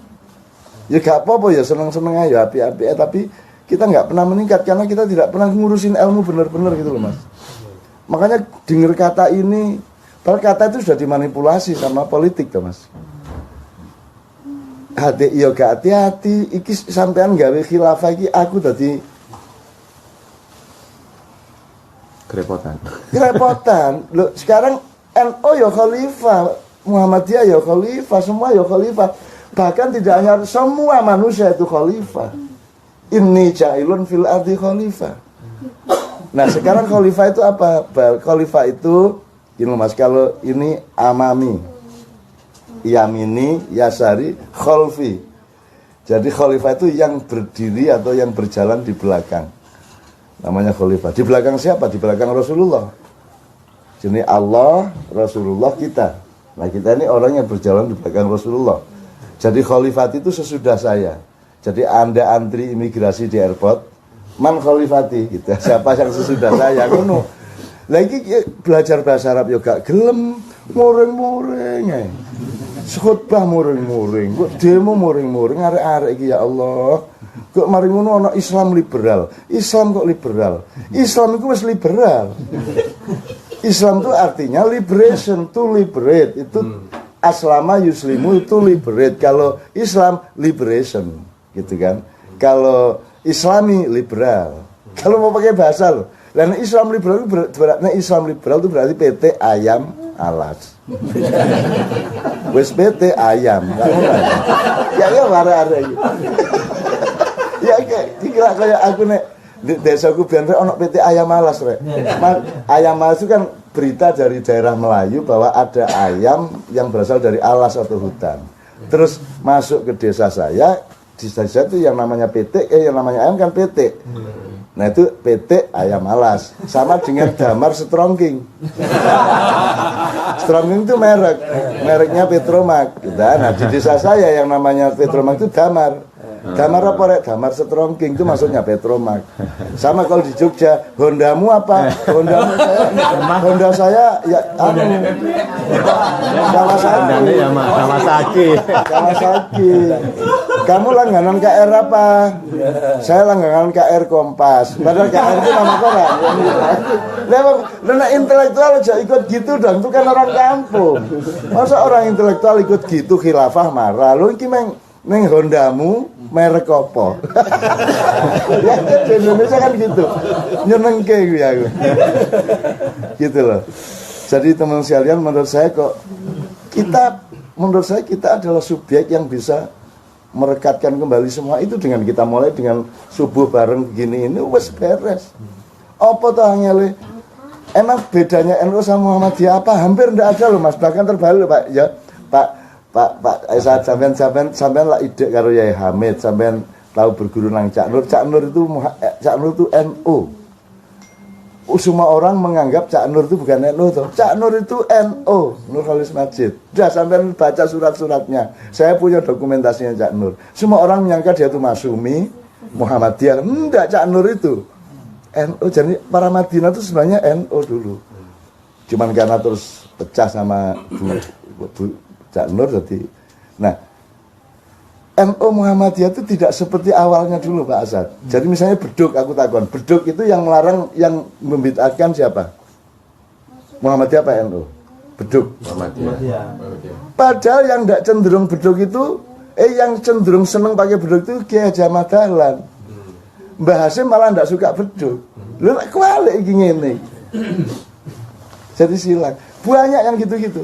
Ya gak apa-apa ya seneng-seneng aja api-api tapi kita nggak pernah meningkat karena kita tidak pernah ngurusin ilmu benar-benar gitu loh Mas. Makanya denger kata ini, padahal kata itu sudah dimanipulasi sama politik tuh Mas. Hati-hati, iki sampean gawe khilafah iki aku tadi kerepotan. Loh, sekarang NU ya khalifah, Muhammadiyah ya khalifah, semua ya khalifah. Bahkan tidak hanya semua manusia itu khalifah. Inni ja'ilun fil ardi khalifah. Nah, sekarang khalifah itu apa? Khalifah itu gini Mas, kalau ini amami, yamini, yasari, khalfi. Jadi khalifah itu yang berdiri atau yang berjalan di belakang. Namanya khalifah. Di belakang siapa? Di belakang Rasulullah. Jadi Allah, Rasulullah kita. Nah, kita ini orang yang berjalan di belakang Rasulullah. Jadi khalifat itu sesudah saya. Jadi Anda antri imigrasi di airport, man khalifati gitu. Siapa yang sesudah saya ngono. Lagi belajar bahasa Arab yo gak gelem, muring-muring ae. Khotbah muring-muring, kok demo muring-muring arek-arek iki ya Allah. Kok mari ngono ana Islam liberal. Islam kok liberal? Islam itu wis liberal. Islam itu artinya liberation, to liberate. Itu aslama yuslimu itu liberate. Kalau Islam liberation gitu kan. Kalau Islami liberal. Kalau mau pakai bahasa loh. Dan Islam liberal itu berarti PT ayam alas. Wes PT ayam. Ya arek-arek. Ya kayak aku nek di desaku biyen ono PT ayam alas rek. Ayam alas itu kan berita dari daerah Melayu bahwa ada ayam yang berasal dari alas atau hutan. Terus masuk ke desa saya, di desa itu yang namanya PT, yang namanya ayam kan PT. Nah itu PT ayam alas, sama dengan Damar Strongking. Strongking itu mereknya Petromak. Nah di desa saya yang namanya Petromak itu Damar. Damar apa rek? Damar Strongking itu maksudnya Petromak. Sama kalau di Jogja, Hondamu apa? Honda saya ya Kawasaki. Kawasaki. Kamu langganan KR apa? Saya langganan KR Kompas. Padahal KR itu nama koran. Karena intelektual aja ikut gitu dong. Itu kan orang kampung. Masa orang intelektual ikut gitu khilafah marah. Lu iki neng Hondamu merek apa? Ya di Indonesia kan gitu. Nyenengke gue aku. Gitu loh. Jadi teman sekalian menurut saya kita adalah subjek yang bisa merekatkan kembali semua itu dengan kita mulai dengan subuh bareng begini ini wes beres. Apa tuh hanya emang bedanya NU sama Muhammadiyah apa? Hampir tidak ada loh Mas, bahkan terbalik Pak ya. Pak saat sampean lah ide karo Yai Hamid, sampean tahu berguru nang Cak Nur. Cak Nur itu NU. Semua orang menganggap Cak Nur itu bukan NU toh. Cak Nur itu NU, Nurholis Majid. Udah sampean baca surat-suratnya. Saya punya dokumentasinya Cak Nur. Semua orang menyangka dia itu Masumi, Muhammadiyah. Enggak, Cak Nur itu NU. Jadi para Madinah itu sebenarnya NU dulu. Cuman karena terus pecah sama Bu Cak Nur jadi. Nah, NU Muhammadiyah itu tidak seperti awalnya dulu Pak Asad. Jadi misalnya beduk, aku takon, beduk itu yang melarang, yang membid'ahkan siapa? Muhammadiyah apa NU? Beduk.
Muhammadiyah.
Padahal yang tidak cenderung beduk itu, yang cenderung seneng pakai beduk itu Kiai Haji Ahmad Dahlan. Mbah Hasim malah tidak suka beduk. Lu kualik gini. Jadi silang. Banyak yang gitu-gitu.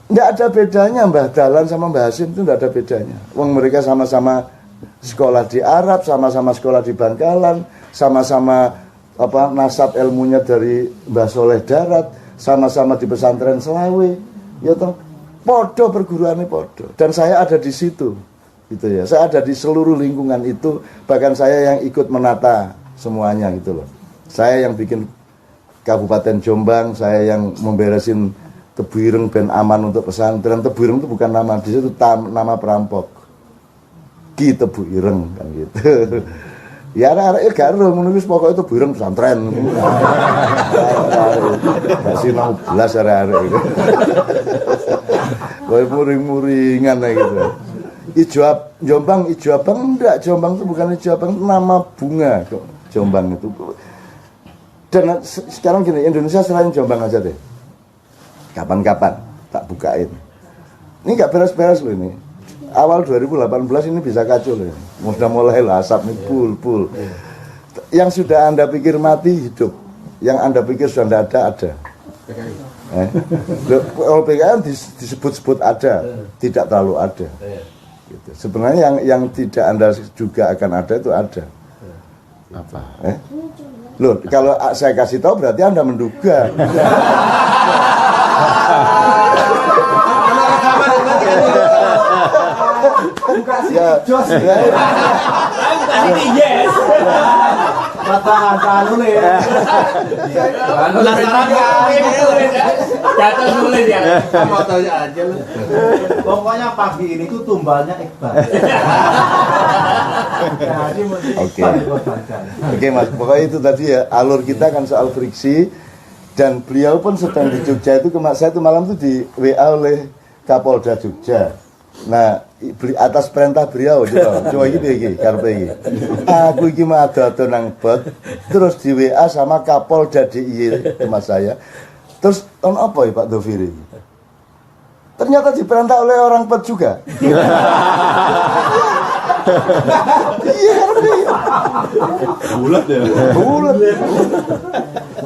Tidak ada bedanya Mbah Dahlan sama Mbah Hasim itu tidak ada bedanya. Wong mereka sama-sama sekolah di Arab, sama-sama sekolah di Bangkalan, sama-sama nasab ilmunya dari Mbah Soleh Darat, sama-sama di pesantren Selawe. Ya toh, podo perguruannya podo. Dan saya ada di situ. Gitu ya. Saya ada di seluruh lingkungan itu, bahkan saya yang ikut menata semuanya gitu loh. Saya yang bikin Kabupaten Jombang, saya yang memberesin Tebu Ireng ben aman untuk pesantren. Tebu Ireng itu bukan nama, di situ nama perampok. Ki Tebu Ireng kan gitu. Ya arek-arek gak ero ngono wis pokoke Tebu Ireng pesantren. Gak sinau belas arek-arek itu. Kowe muring-muringan gitu. Ijo Jombang, Ijo Abang enggak, Jombang itu bukan Ijo Abang, nama bunga kok Jombang itu. Dan sekarang gini, Indonesia selain Jombang aja deh. Kapan-kapan tak bukain. Ini nggak beres-beres loh ini. Awal 2018 ini bisa kacau loh. Sudah mulai lah asap nih pul. Yang sudah Anda pikir mati hidup. Yang Anda pikir sudah tidak ada. Kalau PKI disebut-sebut ada, tidak terlalu ada. Gitu. Sebenarnya yang tidak Anda juga akan ada itu ada.
Apa?
Loh, kalau saya kasih tahu berarti Anda menduga. Ya, jos ya.
Yes.
Mata nulis.
Jatuh nulis ya.
Mau tanya aja lu. Pokoknya pagi ini tuh tumbalnya Iqbal.
Oke Mas, pokoknya itu tadi ya, alur kita kan soal friksi. Dan beliau pun sedang di Jogja itu, saya itu malam itu di WA oleh Kapolda Jogja. Nah, atas perintah beliau coba iki karepe iki. Aku iki mah ado nang bot, terus di WA sama Kapolda DIY teman saya. Terus apa ya Pak Doviri? Ternyata diperintah oleh orang bot juga. Iya, bulat ya. Bulat.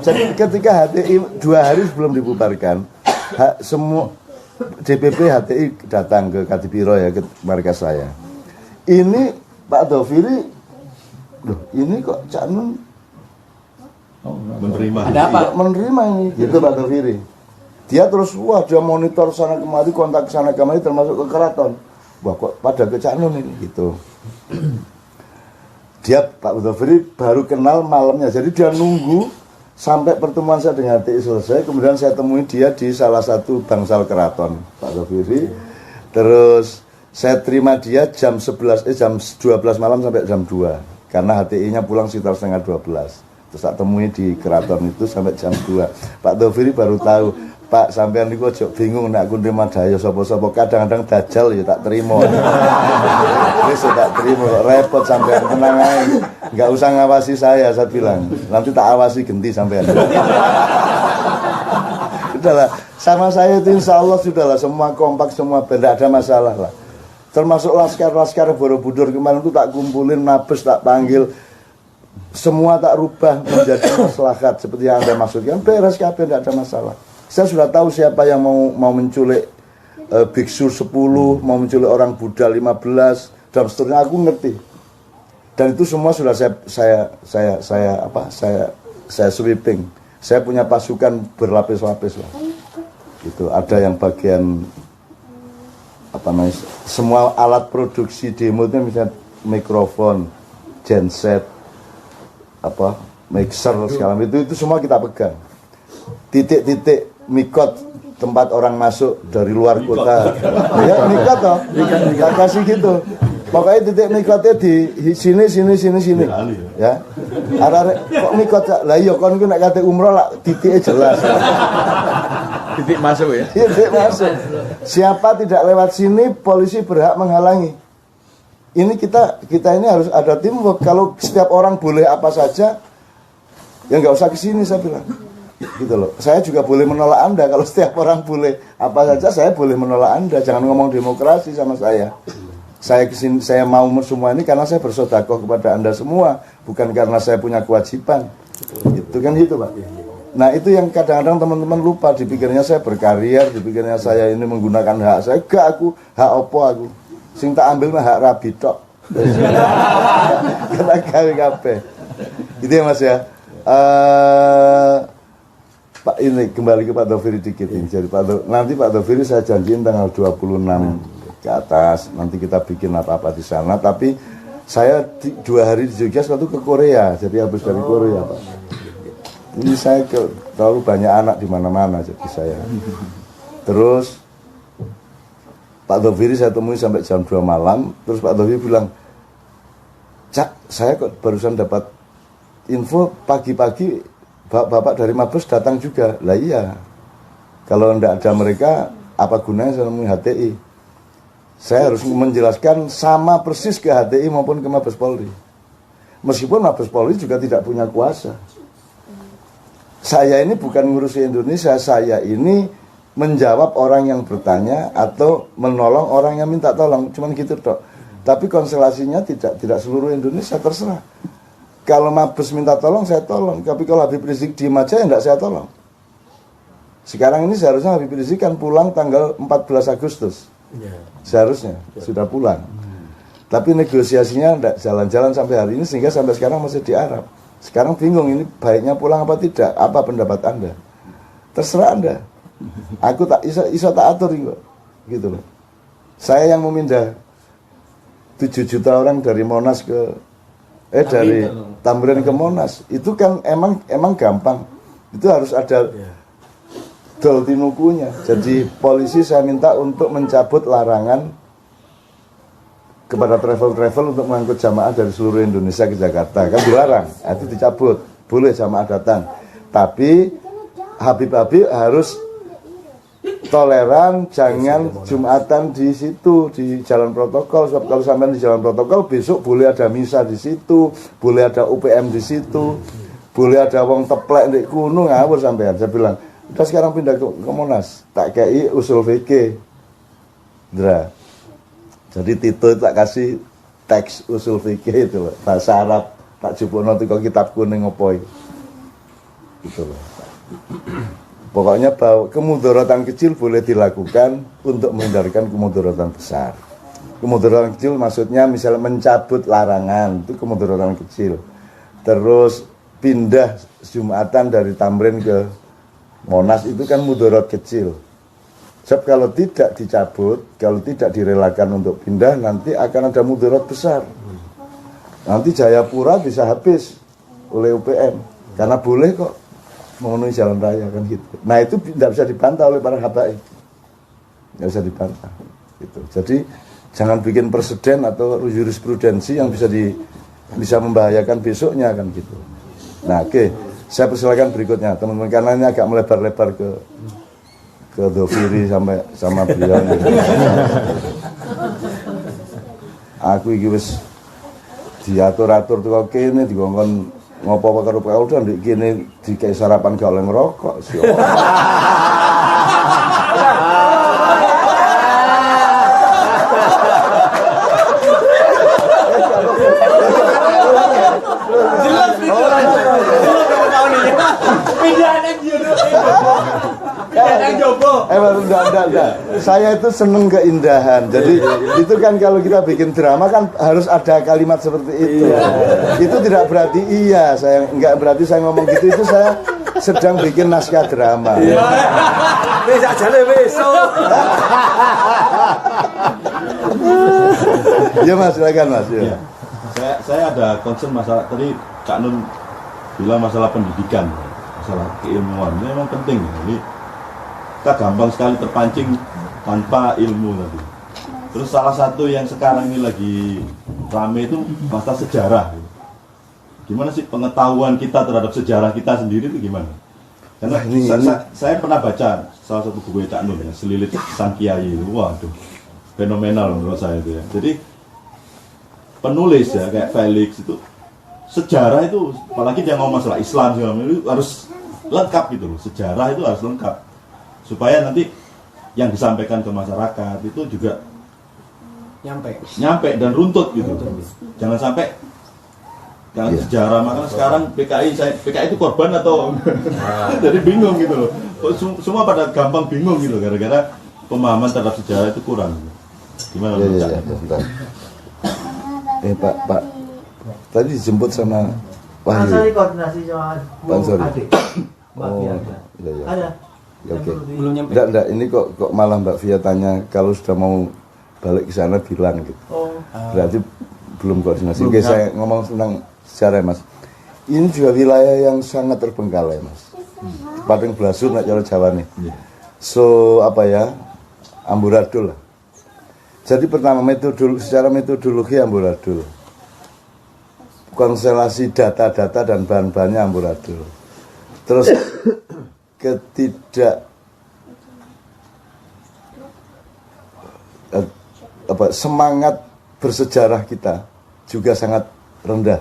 Jadi ketika HTI 2 hari sebelum dibubarkan, semua DPP HTI datang ke Kadipiro ya, ke markas saya. Ini Pak Doviri, loh ini kok Cak Nun
menerima.
Ada apa?
Menerima ini, gitu Pak Doviri. Dia terus, wah dia monitor sana kemari, kontak sana kemari, termasuk ke keraton. Wah kok pada ke Cak Nun ini, gitu. Dia Pak Doviri baru kenal malamnya, jadi dia nunggu sampai pertemuan saya dengan HTI selesai, kemudian saya temui dia di salah satu bangsal keraton, Pak Doviri. Terus saya terima dia jam 12 malam sampai jam 2, karena HTI-nya pulang sekitar setengah 12. Terus tak temui di keraton itu sampai jam 2. Pak Doviri baru tahu, Pak sampean niku aja bingung nek aku nerima daya sapa-sapa, kadang-kadang dajal ya tak terima. Wis tak terima kok repot sampean, tenang ae. Enggak usah ngawasi saya bilang. Nanti tak awasi genti sampean. Sudahlah, sama saya itu insya Allah sudahlah semua kompak, semua tidak ada masalah lah. Termasuk laskar-laskar Borobudur kemarin itu tak kumpulin, Mabes tak panggil, semua tak rubah menjadi maslahat seperti yang Anda maksudkan, beres kabeh, tidak ada masalah. Saya sudah tahu siapa yang mau menculik biksu 10, mau menculik orang Buddha 15 dan seterusnya, aku ngerti. Dan itu semua sudah saya sweeping. Saya punya pasukan berlapis-lapis lah. Itu ada yang bagian semua alat produksi demo itu misalnya mikrofon, genset, mixer segala itu semua kita pegang. Titik-titik mikot tempat orang masuk dari luar kota. Ya mikot toh, kita kasih gitu. Pokoknya titik mikotnya di sini. Ya. Kok mikot lah iya kon ku nek kate umroh lah titiknya jelas.
Titik masuk ya.
Titik masuk. Siapa tidak lewat sini, polisi berhak menghalangi. Ini kita ini harus ada teamwork. Kalau setiap orang boleh apa saja, ya nggak usah kesini saya bilang. Gitu loh. Saya juga boleh menolak Anda. Kalau setiap orang boleh apa saja, saya boleh menolak Anda. Jangan ngomong demokrasi sama saya. Saya kesini, saya mau semua ini karena saya bersedekah kepada Anda semua, bukan karena saya punya kewajiban. Itu kan gitu, Pak. Nah, itu yang kadang-kadang teman-teman lupa, dipikirnya saya berkarir, dipikirnya saya ini menggunakan hak saya. Enggak, aku hak opo aku. Sing tak ambil mah hak rabi tok. Kena kabeh. Gitu ya, Mas ya. Pak ini kembali ke Pak Doviri dikit ini. Jadi nanti Pak Doviri saya janjiin tanggal 26 ke atas. Nanti kita bikin apa-apa di sana. Tapi saya 2 hari di Jogja waktu ke Korea. Jadi habis dari Korea, Pak. Ini saya terlalu banyak anak di mana-mana jadi saya. Terus Pak Doviri saya temui sampai jam 2 malam. Terus Pak Doviri bilang, Cak, saya kok barusan dapat info pagi-pagi Bapak dari Mabes datang juga. Lah iya, kalau tidak ada mereka, apa gunanya saya nemui HTI? Saya harus menjelaskan sama persis ke HTI maupun ke Mabes Polri. Meskipun Mabes Polri juga tidak punya kuasa. Saya ini bukan ngurusi Indonesia, saya ini menjawab orang yang bertanya atau menolong orang yang minta tolong. Cuman gitu dok. Tapi konstelasinya tidak seluruh Indonesia, terserah. Kalau Mabes minta tolong, saya tolong. Tapi kalau Habib Rizik diem aja, ya enggak saya tolong. Sekarang ini seharusnya Habib Rizik kan pulang tanggal 14 Agustus. Seharusnya sudah pulang. Tapi negosiasinya enggak jalan-jalan sampai hari ini, sehingga sampai sekarang masih di Arab. Sekarang bingung ini baiknya pulang apa tidak. Apa pendapat Anda? Terserah Anda. Aku tak iso tak atur gitu loh. Saya yang memindah 7 juta orang dari Monas ke dari Tamrin ke Monas, itu kan emang gampang. Itu harus ada dol tinukunya. Jadi polisi saya minta untuk mencabut larangan kepada travel untuk mengangkut jamaah dari seluruh Indonesia ke Jakarta. Kan dilarang, itu dicabut. Boleh jamaah datang. Tapi Habib harus toleran, jangan Jumatan di situ, di jalan protokol. Sebab kalau sampai di jalan protokol, besok boleh ada misa di situ, boleh ada UPM di situ, boleh ada wong teplek di kuno, ngawur sampean. Saya bilang, udah sekarang pindah ke Monas, tak kei usul VK. Dra. Jadi Tito tak kasih teks usul VK itu loh, bahasa Arab, tak jupono teko kitab kuning opoi. Gitu loh. Pokoknya bahwa kemudaratan kecil boleh dilakukan untuk menghindarkan kemudaratan besar. Kemudaratan kecil maksudnya misalnya mencabut larangan, itu kemudaratan kecil. Terus pindah Jumatan dari Tamrin ke Monas, itu kan mudarat kecil. Sebab kalau tidak dicabut, kalau tidak direlakan untuk pindah, nanti akan ada mudarat besar. Nanti Jayapura bisa habis oleh UPM, karena boleh kok memenuhi jalan raya kan gitu. Nah itu tidak bisa dibantah oleh para habaib, nggak bisa dibantah. Gitu. Jadi jangan bikin presiden atau jurisprudensi yang bisa membahayakan besoknya kan gitu. Nah oke, saya persilakan berikutnya teman-teman karena ini agak melebar-lebar ke ke Doviri sama beliau. Aku iki wis diatur-atur tuh kene dikongkon ngopo karo Pak Udan ndek kene dikei sarapan gak oleh ngerokok. Enggak. Saya itu seneng keindahan. Jadi itu kan kalau kita bikin drama kan harus ada kalimat seperti itu. Itu tidak berarti iya. Saya enggak berarti saya ngomong gitu. Itu saya sedang bikin naskah drama.
Wis ajane besok.
Ya Mas, silakan Mas. Ya.
Saya ada concern masalah tadi Cak Nun bilang masalah pendidikan, masalah keilmuan ini memang penting. Jadi kita gampang sekali terpancing tanpa ilmu tadi. Terus salah satu yang sekarang ini lagi rame itu masalah sejarah. Gimana sih pengetahuan kita terhadap sejarah kita sendiri itu gimana? Karena saya pernah baca salah satu buku Cak Nun ya, Selilit Sang Kiai itu, waduh, fenomenal menurut saya itu ya. Jadi penulis ya kayak Felix itu sejarah itu, apalagi dia ngomong masalah Islam itu harus lengkap gitu loh. Sejarah itu harus lengkap supaya nanti yang disampaikan ke masyarakat itu juga nyampe dan runtut gitu. Jangan sampai kalau sejarah, makanya sekarang PKI itu korban atau jadi bingung gitu loh. Semua pada gampang bingung gitu gara-gara pemahaman terhadap sejarah itu kurang. Gimana Pak?
Pak, tadi dijemput sama Wahyu.
Saya koordinasi sama
Pak Ansori.
Mbak Fia.
Iya.
Ada.
Ya, oke.
Belum nyampe.
Enggak, ini kok malah Mbak Fia tanya kalau sudah mau balik ke sana bilang gitu. Berarti belum koordinasi. Oke, saya ngomong tentang sejarah Mas. Ini juga wilayah yang sangat terbengkalai Mas. Padang Blasur nak cara Jawa nih. So apa ya? Amburadul lah. Jadi pertama secara metodologi amburadul. Konstelasi data-data dan bahan-bahannya amburadul. Terus semangat bersejarah kita juga sangat rendah.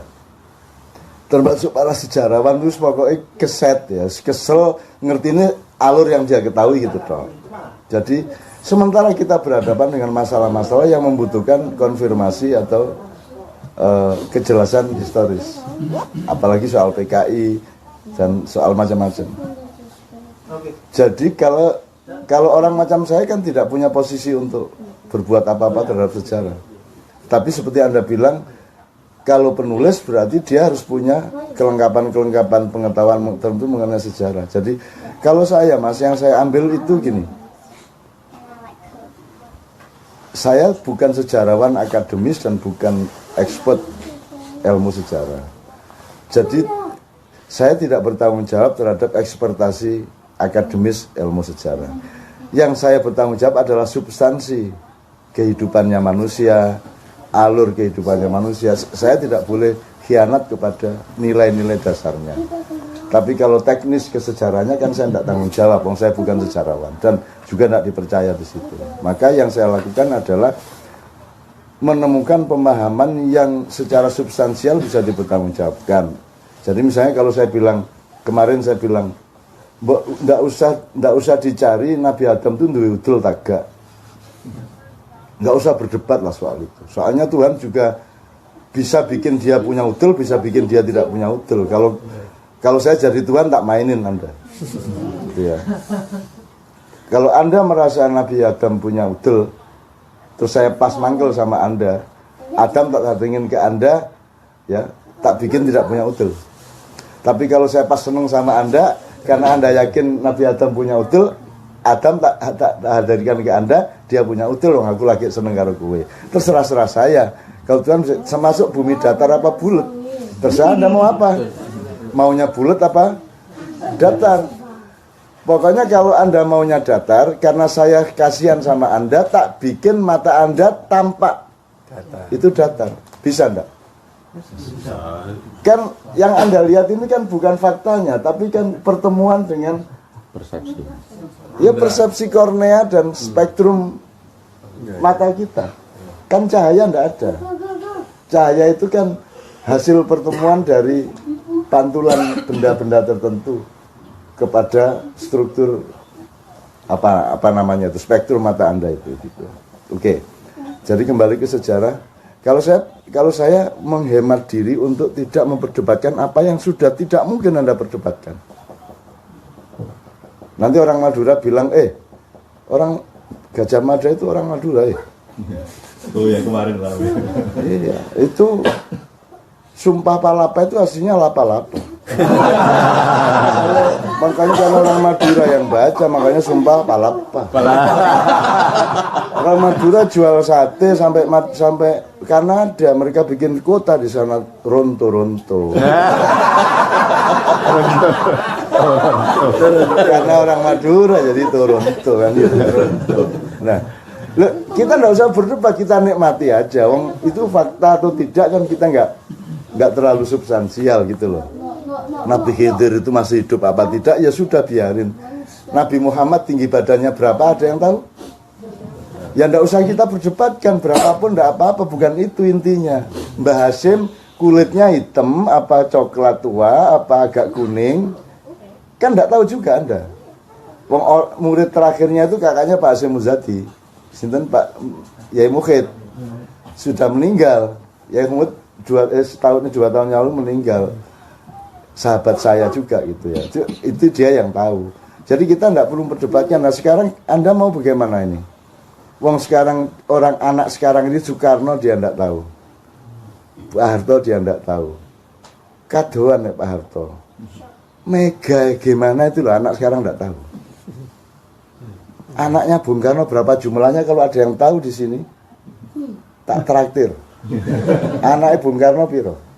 Termasuk para sejarawan itu pokoknya keset ya, kesel ngerti ini alur yang dia ketahui gitu toh. Jadi sementara kita berhadapan dengan masalah-masalah yang membutuhkan konfirmasi atau kejelasan historis, apalagi soal PKI dan soal macam-macam. Jadi kalau orang macam saya kan tidak punya posisi untuk berbuat apa-apa terhadap sejarah. Tapi seperti Anda bilang, kalau penulis berarti dia harus punya kelengkapan pengetahuan tertentu mengenai sejarah. Jadi kalau saya Mas, yang saya ambil itu gini. Saya bukan sejarawan akademis dan bukan expert ilmu sejarah. Jadi saya tidak bertanggung jawab terhadap ekspertasi akademis ilmu sejarah. Yang saya bertanggung jawab adalah substansi kehidupannya manusia, alur kehidupannya manusia. Saya tidak boleh khianat kepada nilai-nilai dasarnya. Tapi kalau teknis kesejarahnya kan saya tidak tanggung jawab, saya bukan sejarawan dan juga tidak dipercaya di situ. Maka yang saya lakukan adalah menemukan pemahaman yang secara substansial bisa dipertanggungjawabkan. Jadi misalnya kalau saya bilang, kemarin saya bilang, nggak usah dicari Nabi Adam itu duwe udul tagak. Nggak usah berdebat lah soal itu. Soalnya Tuhan juga bisa bikin dia punya udul, bisa bikin dia tidak punya udul. Kalau saya jadi Tuhan tak mainin Anda. Gitu ya. Kalau Anda merasa Nabi Adam punya udul, terus saya pas mangkel sama Anda, Adam tak datengin ke Anda, ya tak bikin tidak punya udul. Tapi kalau saya pas seneng sama Anda, karena Anda yakin Nabi Adam punya udul, Adam tak hadirkan ke Anda, dia punya udul, aku lagi seneng karo kowe. Terserah saya. Kalau Tuhan masuk bumi datar apa bulat, terserah Anda mau apa. Maunya bulat apa datar. Pokoknya kalau Anda maunya datar, karena saya kasihan sama Anda, tak bikin mata Anda tampak datar. Itu datar. Bisa enggak? Kan yang Anda lihat ini kan bukan faktanya, tapi kan pertemuan dengan
Persepsi.
Ya persepsi kornea dan spektrum mata kita. Kan cahaya enggak ada. Cahaya itu kan hasil pertemuan dari pantulan benda-benda tertentu kepada struktur apa namanya itu, spektrum mata Anda itu gitu. Oke. Jadi kembali ke sejarah. Kalau saya menghemat diri untuk tidak memperdebatkan apa yang sudah tidak mungkin Anda perdebatkan. Nanti orang Madura bilang, orang Gajah Mada itu orang Madura ya.
Oh ya kemarin lah.
Iya, itu Sumpah Palapa itu aslinya lapa-lapa. Makanya kan orang Madura yang baca, makanya Sumpah Palapa. Orang Madura jual sate sampai Kanada, mereka bikin kota di sana, Ronto. Karena orang Madura jadi Toronto kan gitu. Nah, kita nggak usah berdebat, kita nikmati aja. Wong itu fakta atau tidak kan kita nggak terlalu substansial gitu loh. Nabi Khidir itu masih hidup apa tidak, ya sudah biarin. Nabi Muhammad tinggi badannya berapa, ada yang tahu? Ya nggak usah kita perdebatkan, berapapun nggak apa-apa, bukan itu intinya. Mbah Hasyim kulitnya hitam, apa coklat tua, apa agak kuning, kan nggak tahu juga Anda. Murid terakhirnya itu kakaknya Pak Hasyim Muzadi, sinten Pak Yai Mukhid, sudah meninggal. Yai Mukhid 2 tahun yang lalu meninggal. Sahabat saya juga gitu ya. Itu dia yang tahu. Jadi kita nggak perlu perdebatkan. Nah sekarang Anda mau bagaimana ini? Wong sekarang orang anak sekarang ini Soekarno dia nggak tahu. Pak Harto dia nggak tahu. Kadoan ya Pak Harto. Mega gimana itu loh anak sekarang nggak tahu. Anaknya Bung Karno berapa jumlahnya kalau ada yang tahu di sini? Tak traktir. Anaknya Bung Karno piro?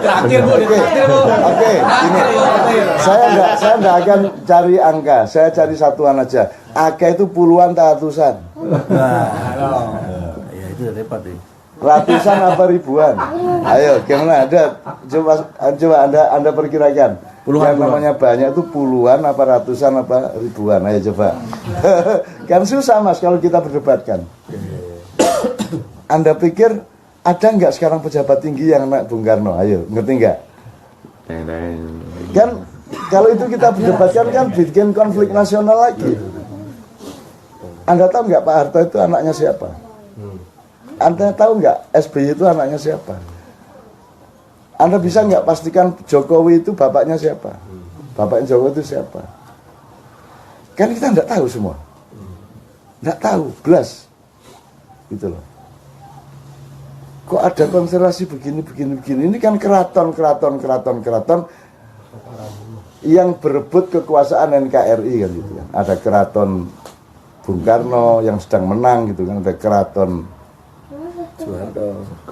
Terakhir Bu, terakhir Bu.
Oke, ini saya nggak akan cari angka, saya cari satuan aja. Angka itu puluhan tak ratusan.
Ya itu repot deh.
Ratusan apa ribuan? Ayo, gimana? Coba Anda perkirakan. Yang namanya banyak itu puluhan apa ratusan apa ribuan? Ayo coba. Kan susah Mas kalau kita berdebatkan. Anda pikir ada nggak sekarang pejabat tinggi yang anak Bung Karno? Ayo, ngerti nggak? Kan kalau itu kita berdebatkan kan bikin konflik nasional lagi. Anda tahu nggak Pak Harto itu anaknya siapa? Anda tahu nggak SBY itu anaknya siapa? Anda bisa nggak pastikan Jokowi itu bapaknya siapa? Bapaknya Jokowi itu siapa? Kan kita nggak tahu semua. Nggak tahu, belas. Gitu loh. Kok ada konstelasi begini. Ini kan keraton yang berebut kekuasaan NKRI kan gitu kan. Ada keraton Bung Karno yang sedang menang gitu kan. Ada keraton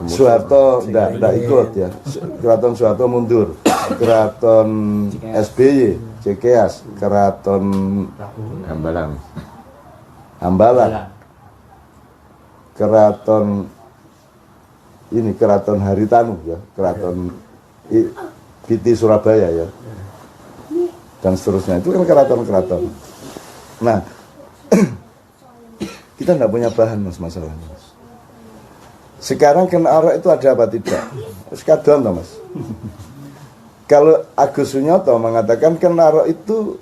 Soeharto enggak ikut ya. Keraton Soeharto mundur. Keraton SBY, Cekeas, keraton Hambalang. Keraton Haritanu ya, keraton Piti Surabaya ya, dan seterusnya itu kan keraton. Nah, kita nggak punya bahan Mas masalahnya. Sekarang kena arok itu ada apa tidak? Sekadon toh Mas. Kalau Agus Sunyoto mengatakan kena arok itu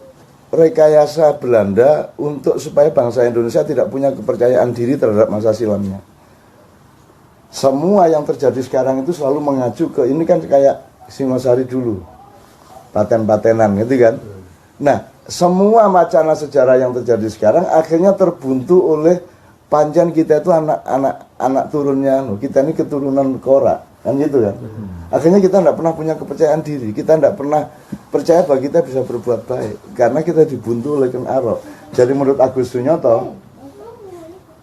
rekayasa Belanda untuk supaya bangsa Indonesia tidak punya kepercayaan diri terhadap masa silamnya. Semua yang terjadi sekarang itu selalu mengacu ke ini kan kayak Singosari dulu, paten-patenan gitu kan. Nah, semua wacana sejarah yang terjadi sekarang akhirnya terbuntu oleh pancen kita itu anak turunnya, kita ini keturunan Kora, kan gitu kan. Akhirnya kita tidak pernah punya kepercayaan diri, kita tidak pernah percaya bahwa kita bisa berbuat baik, karena kita dibuntu oleh Ken Arok. Jadi menurut Agus Sunyoto,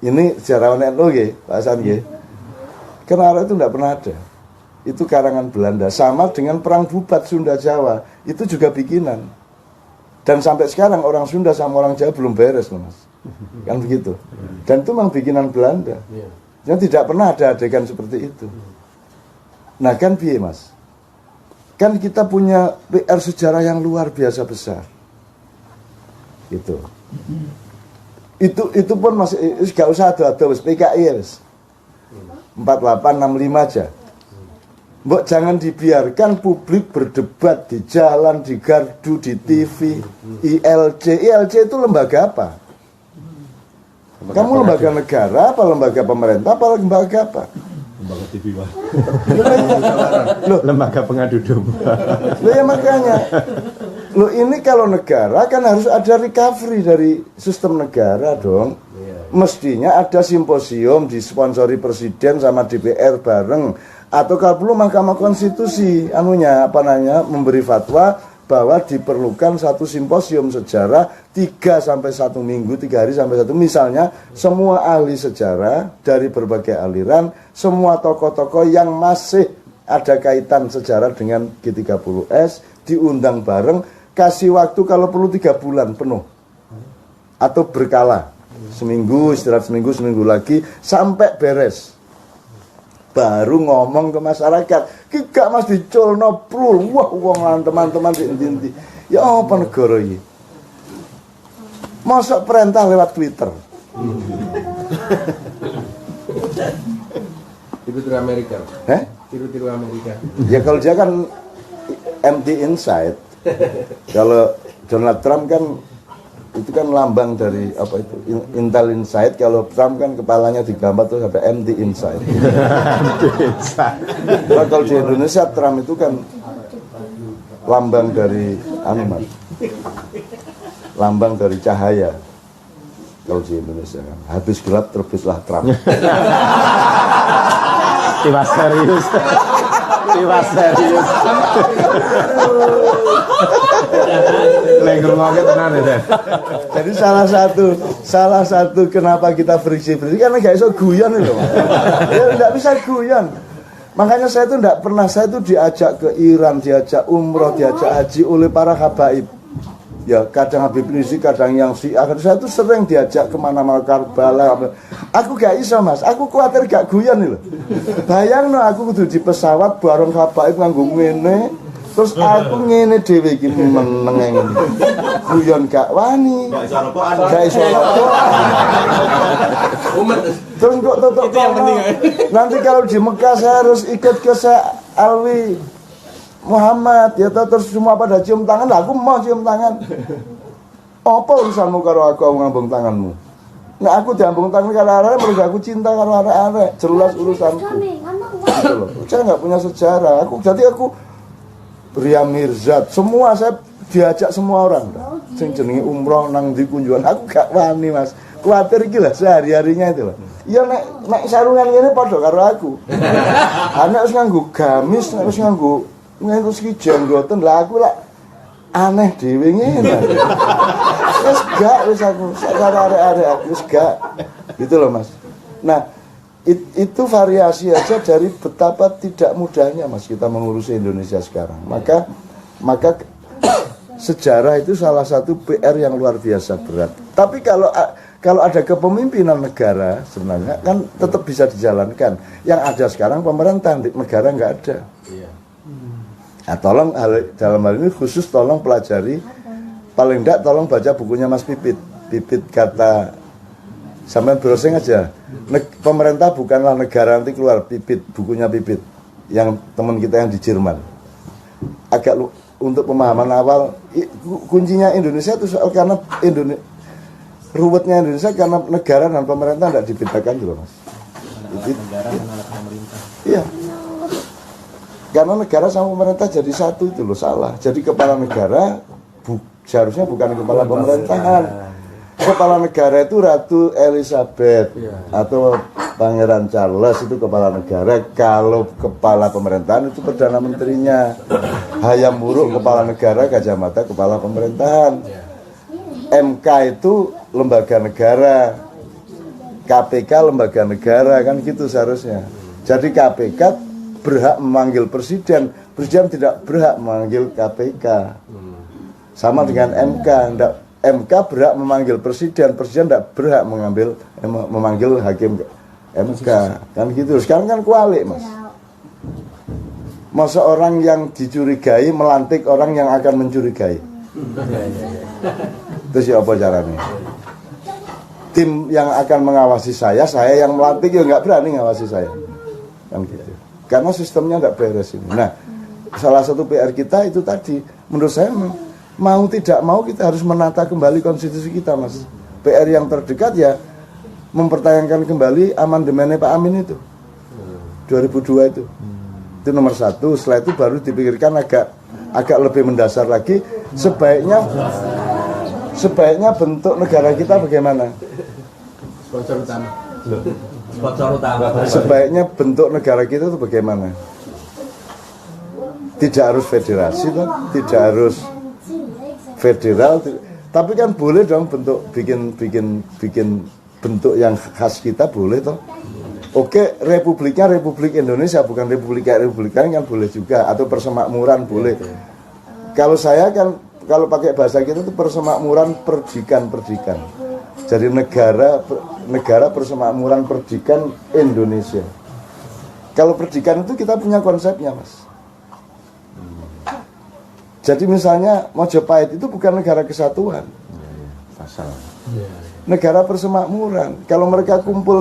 ini sejarawan NU Pak Hasan Ken Arok itu tidak pernah ada. Itu karangan Belanda. Sama dengan perang Bubat Sunda Jawa, itu juga bikinan. Dan sampai sekarang orang Sunda sama orang Jawa belum beres loh Mas. Kan begitu. Dan itu memang bikinan Belanda. Yang tidak pernah ada adegan seperti itu. Nah kan piye mas? Kan kita punya PR sejarah yang luar biasa besar. Gitu. Itu pun masih gak usah ada wis PKI wis. 4865 aja. Mbok jangan dibiarkan publik berdebat di jalan, di gardu, di TV, ILC itu lembaga apa? Kamu lembaga negara apa lembaga pemerintah apa lembaga apa?
Lembaga TV Pak.
Loh,
Lembaga pengadu domba.
loh ya makanya. Loh ini kalau negara kan harus ada recovery dari sistem negara dong. Mestinya ada simposium disponsori presiden sama DPR bareng, atau kalau perlu Mahkamah Konstitusi memberi fatwa bahwa diperlukan satu simposium sejarah 3 sampai 1 minggu, 3 hari sampai 1, misalnya semua ahli sejarah dari berbagai aliran, semua tokoh-tokoh yang masih ada kaitan sejarah dengan G30S diundang bareng, kasih waktu kalau perlu 3 bulan penuh atau berkala, seminggu istirahat, seminggu lagi sampai beres, baru ngomong ke masyarakat. Gak mas diculno plul, wah wong teman-teman di ya apa negara ini? Masuk perintah lewat Twitter.
Tiru-tiru Amerika. Tiru-tiru Amerika.
Ya kalau dia kan empty inside. Kalau Donald Trump kan itu kan lambang dari apa itu Intel Inside. Kalau Trump kan kepalanya digambar terus ada empty inside. Nah, kalau di Indonesia Trump itu kan lambang dari lambang dari cahaya. Kalau di Indonesia kan habis gelap terbitlah Trump.
Tiwas serius. Lengrungnya tenan ya.
Jadi salah satu kenapa kita friksi karena gak bisa guyon loh. Ya enggak bisa guyon. Makanya saya itu diajak ke Iran, diajak umroh, diajak haji oleh para habaib. Ya kadang Habib Rizik, kadang yang Syiah. Saya tuh sering diajak kemana-mana, Karbala. Aku gak iso mas, aku khawatir gak guyon nih loh. Bayang no, aku kudu di pesawat bareng habaib nganggo ngene, terus aku ngene dhewe iki meneng ngene. Guyon gak wani. Gak iso rokokan. Terus kok tutup itu yang penting. Nanti kalau di Mekah saya harus ikut ke Alwi Muhammad ya terus semua pada cium tangan, aku mau cium tangan. Apa urusanmu karo aku ngambung tanganmu? Nah aku diambung tangan karo arek, mergo aku cinta karo arek, jelas urusanku. Gitu loh. Saya nggak punya sejarah. Aku Ria Mirzad, semua saya diajak semua orang. Sing jenenge umroh nang ndi kunjungan, aku gak wani mas. Kuatir iki lah sehari-harinya itu loh. Iya nek sarungan ngene padha karo aku. Anak wis nganggo gamis, nek wis nganggo terus ki jenggoten lah aku lah aneh dhewe ngene. Wis gak wis aku karo arek-arek aku wis gak. Gitu loh Mas. Nah, itu variasi aja dari betapa tidak mudahnya Mas kita mengurusi Indonesia sekarang. Maka sejarah itu salah satu PR yang luar biasa berat. Tapi kalau ada kepemimpinan negara sebenarnya kan tetap bisa dijalankan. Yang ada sekarang pemerintah, negara nggak ada. Nah, tolong dalam hal ini khusus tolong pelajari, paling enggak tolong baca bukunya Mas Pipit kata sampai browsing aja. Pemerintah bukanlah negara, nanti keluar bukunya Pipit yang teman kita yang di Jerman. Agak untuk pemahaman awal kuncinya Indonesia itu soal karena ruwetnya Indonesia karena negara dan pemerintah tidak dibedakan gitu Mas. Negara dan pemerintah. Iya. Karena negara sama pemerintah jadi satu itu loh, salah. Jadi kepala negara seharusnya bukan kepala pemerintahan. Kepala negara itu Ratu Elizabeth atau Pangeran Charles itu kepala negara. Kalau kepala pemerintahan itu Perdana Menterinya. Hayam Wuruk kepala negara, Gajah Mada kepala pemerintahan. MK itu lembaga negara. KPK lembaga negara, kan gitu seharusnya. Jadi KPK berhak memanggil presiden tidak berhak memanggil KPK. Sama dengan MK, MK berhak memanggil presiden tidak berhak memanggil hakim MK. Kan gitu. Sekarang kan kualik Mas. Masa orang yang dicurigai melantik orang yang akan mencurigai. Terus ya apa caranya? Tim yang akan mengawasi saya yang melantik ya nggak berani ngawasi saya. Kan gitu. Karena sistemnya nggak beres ini. Nah, salah satu PR kita itu tadi, menurut saya mau tidak mau kita harus menata kembali konstitusi kita, Mas. PR yang terdekat ya mempertanyakan kembali amandemennya Pak Amin itu 2002 itu nomor 1. Setelah itu baru dipikirkan agak lebih mendasar lagi, sebaiknya bentuk negara kita bagaimana,
Sponsor utama.
sebaiknya bentuk negara kita itu bagaimana. Tidak harus federasi toh, tidak harus federal, tapi kan boleh dong bentuk bikin bentuk yang khas kita, boleh toh. Oke, republiknya Republik Indonesia, bukan republik lain kan boleh juga, atau persemakmuran boleh. Kalau saya kan kalau pakai bahasa kita itu persemakmuran perdikan. Jadi negara persemakmuran perdikan Indonesia. Kalau perdikan itu kita punya konsepnya, Mas. Jadi misalnya Mojopahit itu bukan negara kesatuan,
Pasal.
negara persemakmuran. Kalau mereka kumpul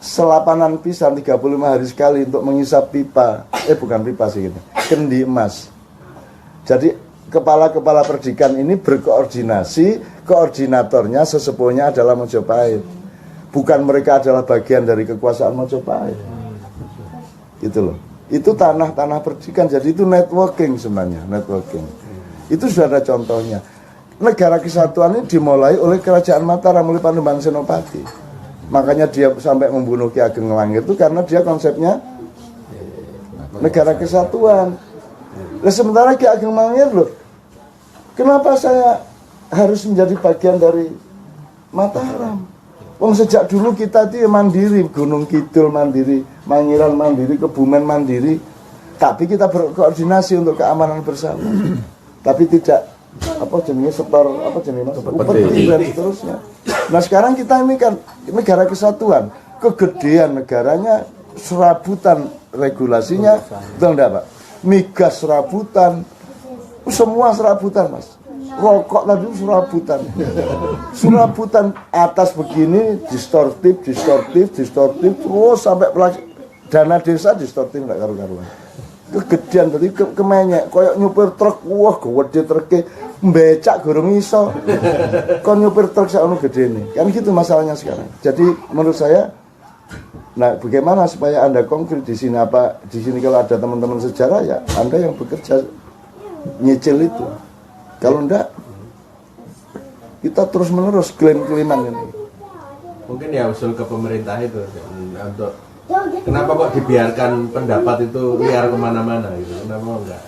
selapanan pisan 35 hari sekali untuk mengisap pipa, bukan pipa sih ini, kendi emas. Jadi kepala-kepala perdikan ini berkoordinasi, koordinatornya sesepuhnya adalah Mojopahit. Bukan mereka adalah bagian dari kekuasaan Mojopahit. Gitu loh. Itu tanah-tanah perdikan, jadi itu networking sebenarnya, networking. Itu sudah ada contohnya. Negara kesatuan ini dimulai oleh Kerajaan Mataram, oleh Panembahan Senopati. Makanya dia sampai membunuh Ki Ageng Langir itu karena dia konsepnya negara kesatuan. Nah, sementara Ki Ageng Langir loh, kenapa saya harus menjadi bagian dari Mataram? Wong sejak dulu kita itu mandiri, Gunung Kidul mandiri, Mangiran mandiri, Kebumen mandiri. Tapi kita berkoordinasi untuk keamanan bersama. Tapi tidak upeti dan seterusnya. Nah sekarang kita ini kan negara kesatuan, kegedean negaranya serabutan regulasinya, betul enggak Pak? Migas serabutan, semua serabutan Mas. Rokok tadi serabutan atas begini distortif terus sampai dana desa distortif nggak karu-karuan. Kegedean tadi kemenyek koyok nyupir truk, wah gede truknya becak gorong iso kon nyupir truk sakno gede ini kan gitu masalahnya sekarang. Jadi menurut saya, nah bagaimana supaya Anda konkret di sini, apa di sini kalau ada teman-teman sejarah ya Anda yang bekerja nyicil itu. Kalau enggak, kita terus-menerus klaim-klaiman ini.
Mungkin ya usul ke pemerintah itu untuk kenapa kok dibiarkan pendapat itu liar kemana-mana gitu? Kenapa enggak?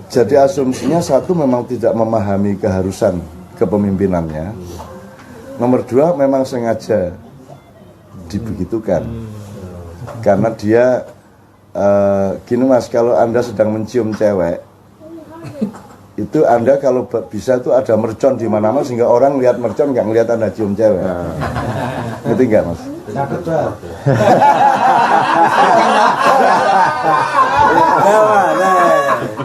Jadi asumsinya satu memang tidak memahami keharusan kepemimpinannya. Nomor dua memang sengaja dibegitukan. Karena dia gini Mas, kalau Anda sedang mencium cewek itu Anda kalau bisa tuh ada mercon di mana-mana sehingga orang lihat mercon nggak ngelihat Anda cium cewek. Ngerti nggak Mas?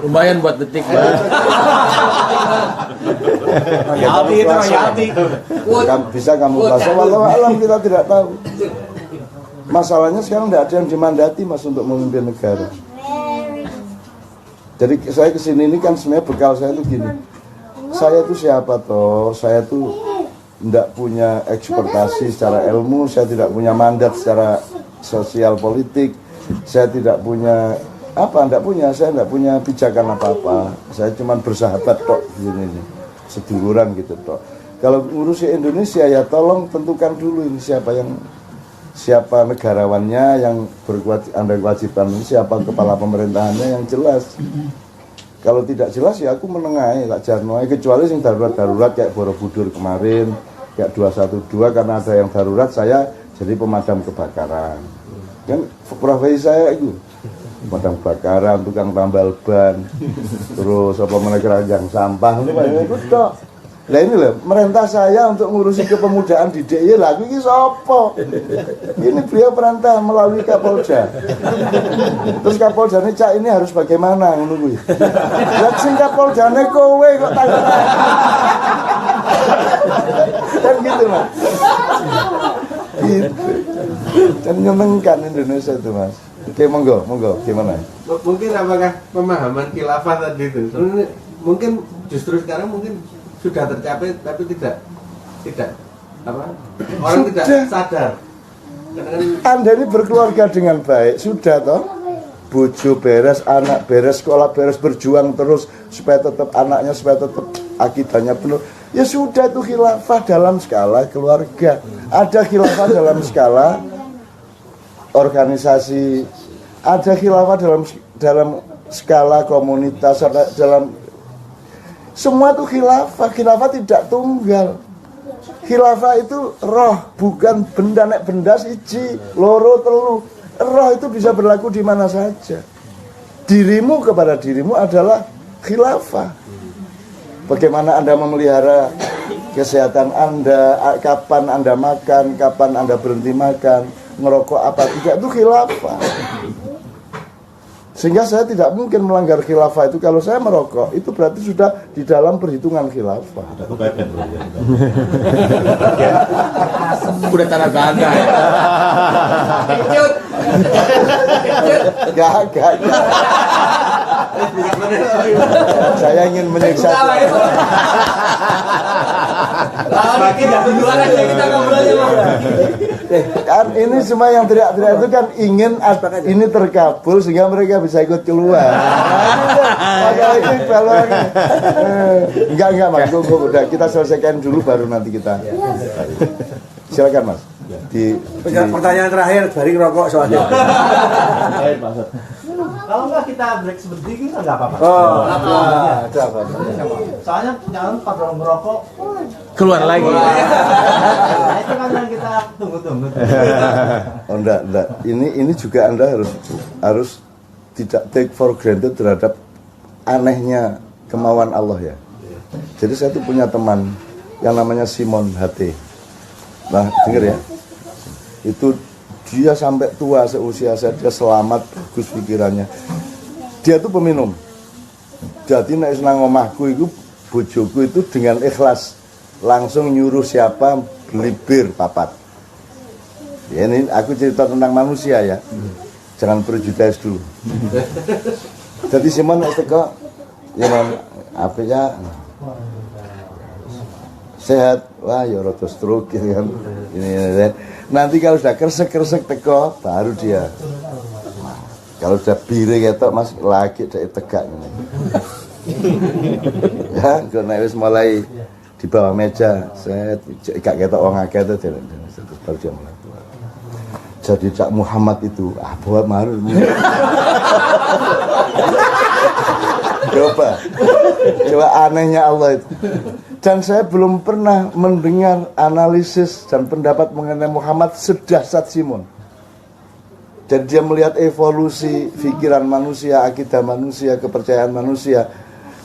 Lumayan buat detik, Bang.
Royalti.
Bisa kamu bahas. Walau alam kita tidak tahu. Masalahnya sekarang tidak ada yang dimandati Mas untuk memimpin negara. Jadi saya kesini ini kan sebenarnya bekal saya itu gini. Saya itu siapa toh? Saya tuh tidak punya ekspertasi secara ilmu, saya tidak punya mandat secara sosial politik, saya tidak punya saya tidak punya pijakan apa-apa. Saya cuma bersahabat tok gini, seduluran gitu tok. Kalau ngurusi Indonesia ya tolong tentukan dulu ini siapa negarawannya yang Anda kewajiban, siapa kepala pemerintahannya yang jelas. Kalau tidak jelas ya aku menengahi tak jarno, kecuali yang darurat kayak Borobudur kemarin, kayak 212 karena ada yang darurat saya jadi pemadam kebakaran. Kan profesi saya itu pemadam kebakaran, tukang tambal ban, terus apa keranjang sampah itu Pak. Lah ini loh, merintah saya untuk ngurusi kepemudaan di DIY lah, ini sopo. Ini beliau perintah melalui Kapolda. Terus Kapolda ini cak ini harus bagaimana ngono kuwi. Lah sing Kapoldane kowe kok takon. Kan gitu Mas. Gitu. Dan nyenengkan Indonesia itu Mas. Oke, monggo, gimana?
Mungkin apakah pemahaman khilafah tadi itu sebenarnya mungkin justru sekarang mungkin sudah tercapai tapi tidak apa orang
Sudah.
tidak sadar.
Anda ini berkeluarga dengan baik, sudah toh? Bojo beres, anak beres, sekolah beres, berjuang terus supaya tetap anaknya, supaya tetap akidahnya penuh. Ya sudah, itu khilafah dalam skala keluarga. Ada khilafah dalam skala organisasi, ada khilafah dalam skala komunitas, dalam semua itu khilafah. Khilafah tidak tunggal. Khilafah itu roh, bukan benda. Nek benda siji, loro, telu. Roh itu bisa berlaku di mana saja. Dirimu kepada dirimu adalah khilafah. Bagaimana Anda memelihara kesehatan Anda, kapan Anda makan, kapan Anda berhenti makan, ngerokok apa tidak, itu khilafah. Sehingga saya tidak mungkin melanggar khilafah itu. Kalau saya merokok, itu berarti sudah di dalam perhitungan khilafah.
Ada kepepet loh ya.
Udah tanda tanda.
Gak. Saya ingin menyiksa.
Lagi jatuh duluan aja kita ngobrolnya Mas.
Kan ini semua yang teriak-teriak itu kan ingin ini terkabul sehingga mereka bisa ikut keluar. Enggak Mas, udah kita selesaikan dulu baru nanti kita. Silakan Mas.
Pertanyaan terakhir dari rokok soalnya.
Kalau enggak kita break sebentar kita enggak apa-apa.
Apa?
Soalnya jangan pada merokok
Keluar lagi.
nah, itu kan yang kita tunggu-tunggu.
Oh enggak. Ini juga Anda harus tidak take for granted terhadap anehnya kemauan Allah ya. Jadi saya tuh punya teman yang namanya Simon HT. Nah, denger ya. Itu dia sampai tua seusia saya, dia selamat, bagus pikirannya. Dia tuh peminum. Jadi nek nang omahku itu bojoku itu dengan ikhlas langsung nyuruh siapa beli bir papat. Ya, ini aku cerita tentang manusia ya. Jangan prejudice dulu. Jadi Simon nek teko ya apa ya sehat, wah ya rada stroke gitu kan. Ini. Nanti kalau sudah kresek teko baru dia. Kalau sudah bire ketok Mas lagi tegak ini. Ya, kalau nek wis mulai di bawah meja, saya gak ketok wong akeh itu baru dia mulai. Jadi Cak Muhammad itu buat maru. Coba anehnya Allah itu. Dan saya belum pernah mendengar analisis dan pendapat mengenai Muhammad sedahsyat Simon. Jadi dia melihat evolusi pikiran manusia, akidah manusia, kepercayaan manusia.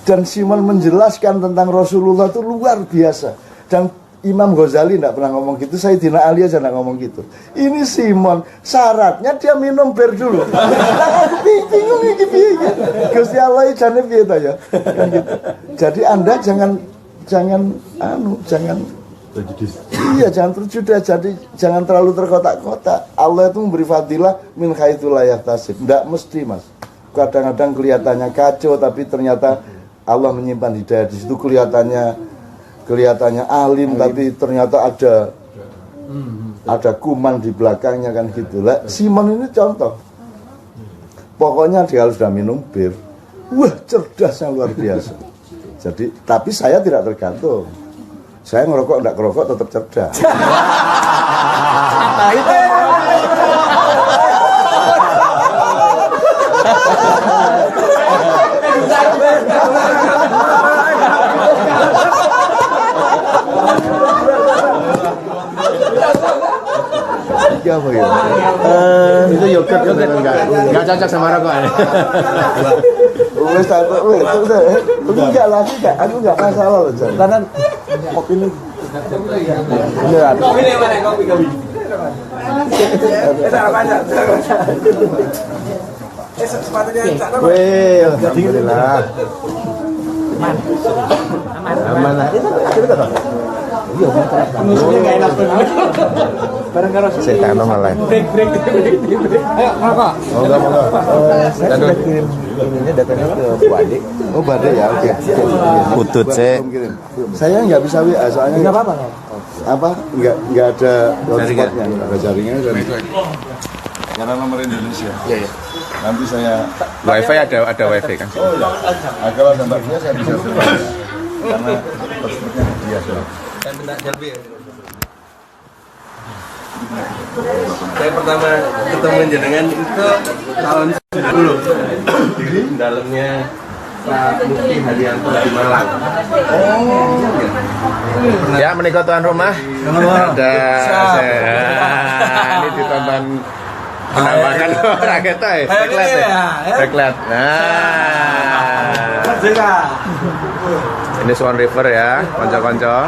Dan Simon menjelaskan tentang Rasulullah itu luar biasa. Dan Imam Ghazali tidak pernah ngomong gitu, Sayyidina Ali aja tidak ngomong gitu. Ini Simon, syaratnya dia minum bir dulu. Bingung ini piye. Gusti Allah jane piye ta ya. Jadi Anda jangan
Prejudis.
iya, jangan terjuda, jadi jangan terlalu terkotak-kotak. Allah itu memberi fadilah min haitsu la yahtasib. Enggak mesti, Mas. Kadang-kadang kelihatannya kacau tapi ternyata Allah menyimpan hidayah di situ, kelihatannya alim tapi ternyata ada kuman di belakangnya kan gitu lah. Simon ini contoh. Pokoknya dia sudah minum bir, wah cerdasnya luar biasa. Jadi tapi saya tidak tergantung. Saya ngerokok enggak ngerokok tetap cerdas. Apa itu? Apa ya?
Itu yogurt enggak cocok sama rokok.
Wes aku enggak lagi enggak, aku enggak masalah loh, Jan.
Karena kopi lagi.
Iya.
Kopi nih mana kopi. Sepatunya
Wih, alhamdulillah. Aman lah. Saya tak nongol lain.
Ayo, merokok.
Saya kirim ininya datanya ke Bu Ade. Oh, Bu Ade ya, oke.
Putut saya.
Saya nggak bisa WA soalnya. Nggak apa-apa. Apa? Nggak ada hotspotnya, nggak ada jaringan dan. Karena nomor Indonesia. Iya, iya. Nanti saya.
Wifi ada wifi kan?
Oh iya. Nah, kalau ada Mbak Dia saya bisa beli. Karena hotspotnya dia sudah.
Saya minta selfie ya. Saya pertama ketemu jenengan itu tahun 90 di dalamnya Pak Mufti Hadianto di Malang.
Ya, menikah tuan rumah. Ada. Ini ditonton penampakan rakyat ya. Backlight. Nah. Ini Swan River ya, konco-konco.